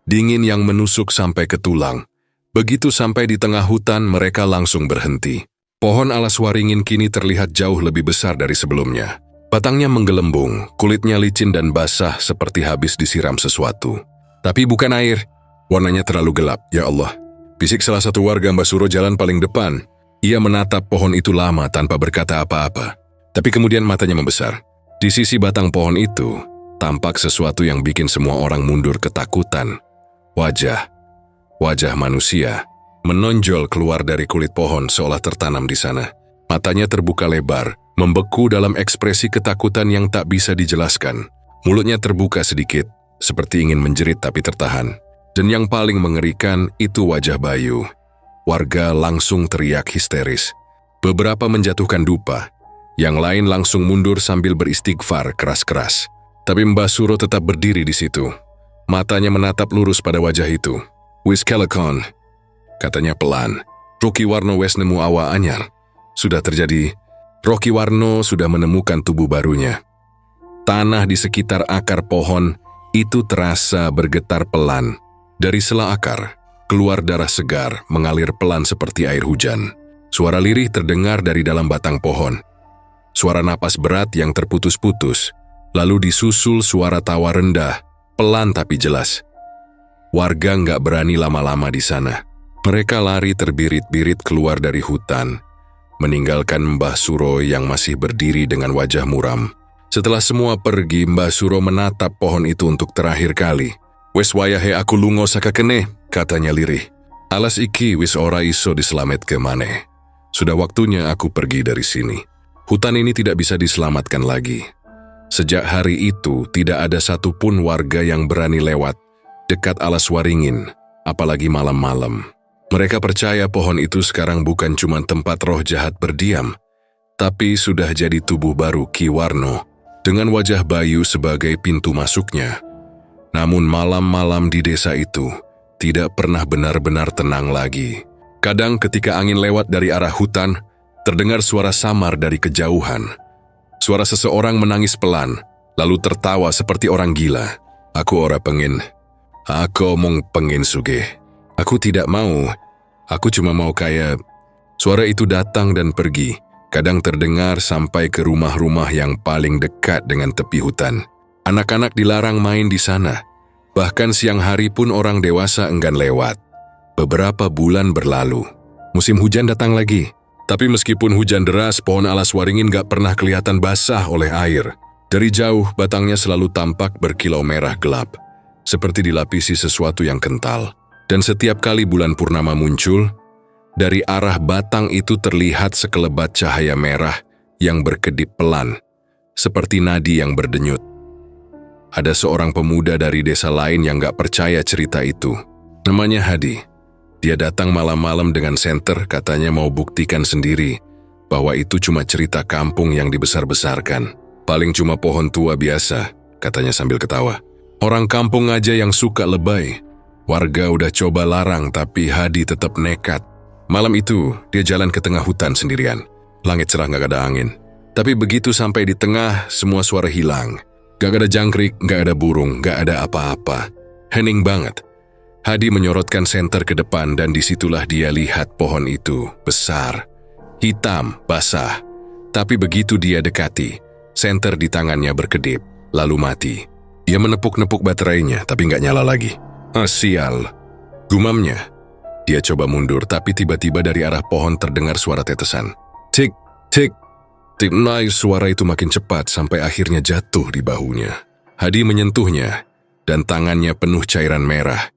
Dingin yang menusuk sampai ke tulang. Begitu sampai di tengah hutan, mereka langsung berhenti. Pohon alas waringin kini terlihat jauh lebih besar dari sebelumnya. Batangnya menggelembung, kulitnya licin dan basah seperti habis disiram sesuatu. Tapi bukan air. Warnanya terlalu gelap, ya Allah. Bisik salah satu warga Mbah Suro jalan paling depan. Ia menatap pohon itu lama tanpa berkata apa-apa. Tapi kemudian matanya membesar. Di sisi batang pohon itu, tampak sesuatu yang bikin semua orang mundur ketakutan. Wajah manusia, menonjol keluar dari kulit pohon seolah tertanam di sana. Matanya terbuka lebar, membeku dalam ekspresi ketakutan yang tak bisa dijelaskan. Mulutnya terbuka sedikit, seperti ingin menjerit tapi tertahan. Dan yang paling mengerikan itu wajah Bayu. Warga langsung teriak histeris. Beberapa menjatuhkan dupa. Yang lain langsung mundur sambil beristighfar keras-keras. Tapi Mbah Suro tetap berdiri di situ. Matanya menatap lurus pada wajah itu. Wis kelekon, katanya pelan. Rocky Warno wes nemu awa anyar. Sudah terjadi. Rocky Warno sudah menemukan tubuh barunya. Tanah di sekitar akar pohon itu terasa bergetar pelan. Dari sela akar, keluar darah segar mengalir pelan seperti air hujan. Suara lirih terdengar dari dalam batang pohon. Suara napas berat yang terputus-putus, lalu disusul suara tawa rendah, pelan tapi jelas. Warga nggak berani lama-lama di sana. Mereka lari terbirit-birit keluar dari hutan, meninggalkan Mbah Suro yang masih berdiri dengan wajah muram. Setelah semua pergi, Mbah Suro menatap pohon itu untuk terakhir kali. Wes wayahe aku lungo saka kene, katanya lirih. Alas iki wis ora iso diselametke maneh. Sudah waktunya aku pergi dari sini. Hutan ini tidak bisa diselamatkan lagi. Sejak hari itu, tidak ada satupun warga yang berani lewat dekat alas waringin, apalagi malam-malam. Mereka percaya pohon itu sekarang bukan cuma tempat roh jahat berdiam, tapi sudah jadi tubuh baru Ki Warno dengan wajah Bayu sebagai pintu masuknya. Namun malam-malam di desa itu tidak pernah benar-benar tenang lagi. Kadang ketika angin lewat dari arah hutan, terdengar suara samar dari kejauhan. Suara seseorang menangis pelan, lalu tertawa seperti orang gila. Aku ora pengen. Aku omong pengen sugih. Aku tidak mau. Aku cuma mau kaya. Suara itu datang dan pergi. Kadang terdengar sampai ke rumah-rumah yang paling dekat dengan tepi hutan. Anak-anak dilarang main di sana. Bahkan siang hari pun orang dewasa enggan lewat. Beberapa bulan berlalu. Musim hujan datang lagi. Tapi meskipun hujan deras, pohon alas waringin gak pernah kelihatan basah oleh air. Dari jauh, batangnya selalu tampak berkilau merah gelap. Seperti dilapisi sesuatu yang kental. Dan setiap kali bulan purnama muncul, dari arah batang itu terlihat sekelebat cahaya merah yang berkedip pelan, seperti nadi yang berdenyut. Ada seorang pemuda dari desa lain yang gak percaya cerita itu. Namanya Hadi. Dia datang malam-malam dengan senter, katanya mau buktikan sendiri bahwa itu cuma cerita kampung yang dibesar-besarkan. Paling cuma pohon tua biasa, katanya sambil ketawa. Orang kampung aja yang suka lebay. Warga udah coba larang tapi Hadi tetap nekat. Malam itu, dia jalan ke tengah hutan sendirian. Langit cerah gak ada angin. Tapi begitu sampai di tengah, semua suara hilang. Gak ada jangkrik, gak ada burung, gak ada apa-apa. Hening banget. Hadi menyorotkan senter ke depan dan disitulah dia lihat pohon itu. Besar, hitam, basah. Tapi begitu dia dekati, senter di tangannya berkedip, lalu mati. Ia menepuk-nepuk baterainya, tapi gak nyala lagi. Sial, gumamnya. Dia coba mundur, tapi tiba-tiba dari arah pohon terdengar suara tetesan. Tik, tik, tik. Naik suara itu makin cepat sampai akhirnya jatuh di bahunya. Hadi menyentuhnya, dan tangannya penuh cairan merah.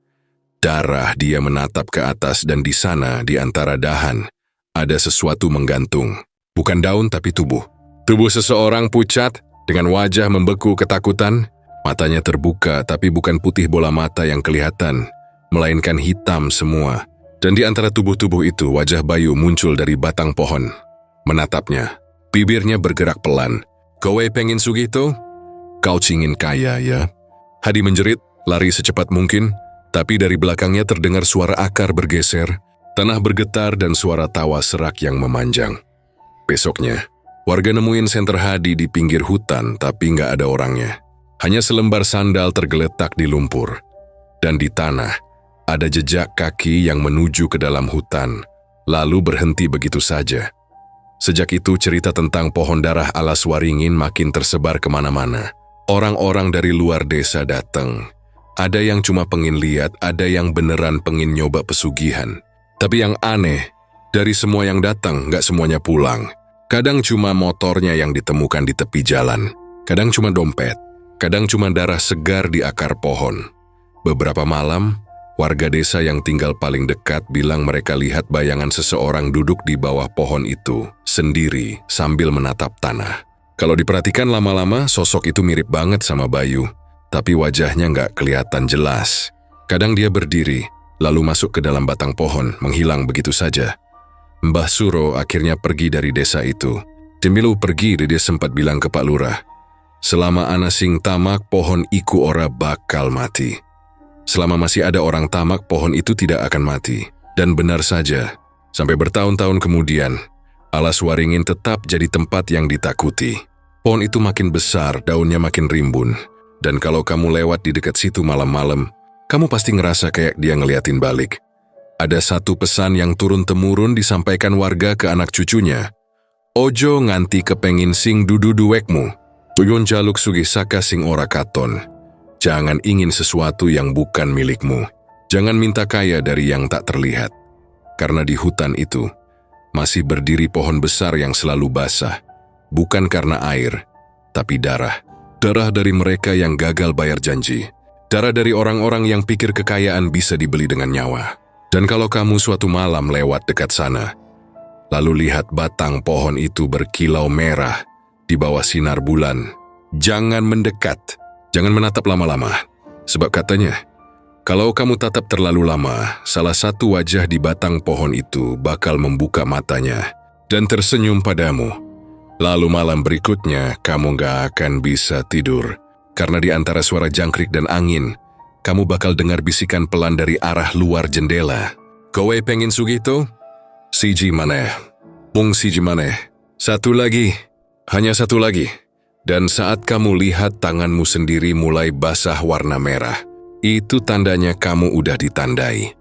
Darah. Dia menatap ke atas dan di sana, di antara dahan, ada sesuatu menggantung. Bukan daun, tapi tubuh. Tubuh seseorang pucat, dengan wajah membeku ketakutan. Matanya terbuka, tapi bukan putih bola mata yang kelihatan, melainkan hitam semua. Dan di antara tubuh-tubuh itu, wajah Bayu muncul dari batang pohon. Menatapnya, bibirnya bergerak pelan. Kowe pengen sugih tuh? Kau cingin kaya ya? Hadi menjerit, lari secepat mungkin, tapi dari belakangnya terdengar suara akar bergeser, tanah bergetar dan suara tawa serak yang memanjang. Besoknya, warga nemuin senter Hadi di pinggir hutan, tapi nggak ada orangnya. Hanya selembar sandal tergeletak di lumpur. Dan di tanah, ada jejak kaki yang menuju ke dalam hutan, lalu berhenti begitu saja. Sejak itu cerita tentang pohon darah alas waringin makin tersebar kemana-mana. Orang-orang dari luar desa datang. Ada yang cuma pengen lihat, ada yang beneran pengen nyoba pesugihan. Tapi yang aneh, dari semua yang datang gak semuanya pulang. Kadang cuma motornya yang ditemukan di tepi jalan. Kadang cuma dompet. Kadang cuma darah segar di akar pohon. Beberapa malam, warga desa yang tinggal paling dekat bilang mereka lihat bayangan seseorang duduk di bawah pohon itu, sendiri sambil menatap tanah. Kalau diperhatikan lama-lama, sosok itu mirip banget sama Bayu, tapi wajahnya nggak kelihatan jelas. Kadang dia berdiri, lalu masuk ke dalam batang pohon, menghilang begitu saja. Mbah Suro akhirnya pergi dari desa itu. Demilu pergi, dia sempat bilang ke Pak Lurah, selama ana sing tamak, pohon iku ora bakal mati. Selama masih ada orang tamak, pohon itu tidak akan mati. Dan benar saja, sampai bertahun-tahun kemudian, alas waringin tetap jadi tempat yang ditakuti. Pohon itu makin besar, daunnya makin rimbun. Dan kalau kamu lewat di dekat situ malam-malam, kamu pasti ngerasa kayak dia ngeliatin balik. Ada satu pesan yang turun-temurun disampaikan warga ke anak cucunya. Ojo nganti kepengin sing dudu duwekmu. Tuyon jaluk sugih saka sing ora katon. Jangan ingin sesuatu yang bukan milikmu. Jangan minta kaya dari yang tak terlihat. Karena di hutan itu, masih berdiri pohon besar yang selalu basah. Bukan karena air, tapi darah. Darah dari mereka yang gagal bayar janji. Darah dari orang-orang yang pikir kekayaan bisa dibeli dengan nyawa. Dan kalau kamu suatu malam lewat dekat sana, lalu lihat batang pohon itu berkilau merah di bawah sinar bulan, jangan mendekat, jangan menatap lama-lama. Sebab katanya, kalau kamu tatap terlalu lama, salah satu wajah di batang pohon itu bakal membuka matanya dan tersenyum padamu. Lalu malam berikutnya, kamu gak akan bisa tidur. Karena di antara suara jangkrik dan angin, kamu bakal dengar bisikan pelan dari arah luar jendela. Kowe pengen sugito? Siji maneh. Mung siji maneh. Satu lagi. Hanya satu lagi. Dan saat kamu lihat tanganmu sendiri mulai basah warna merah, itu tandanya kamu udah ditandai.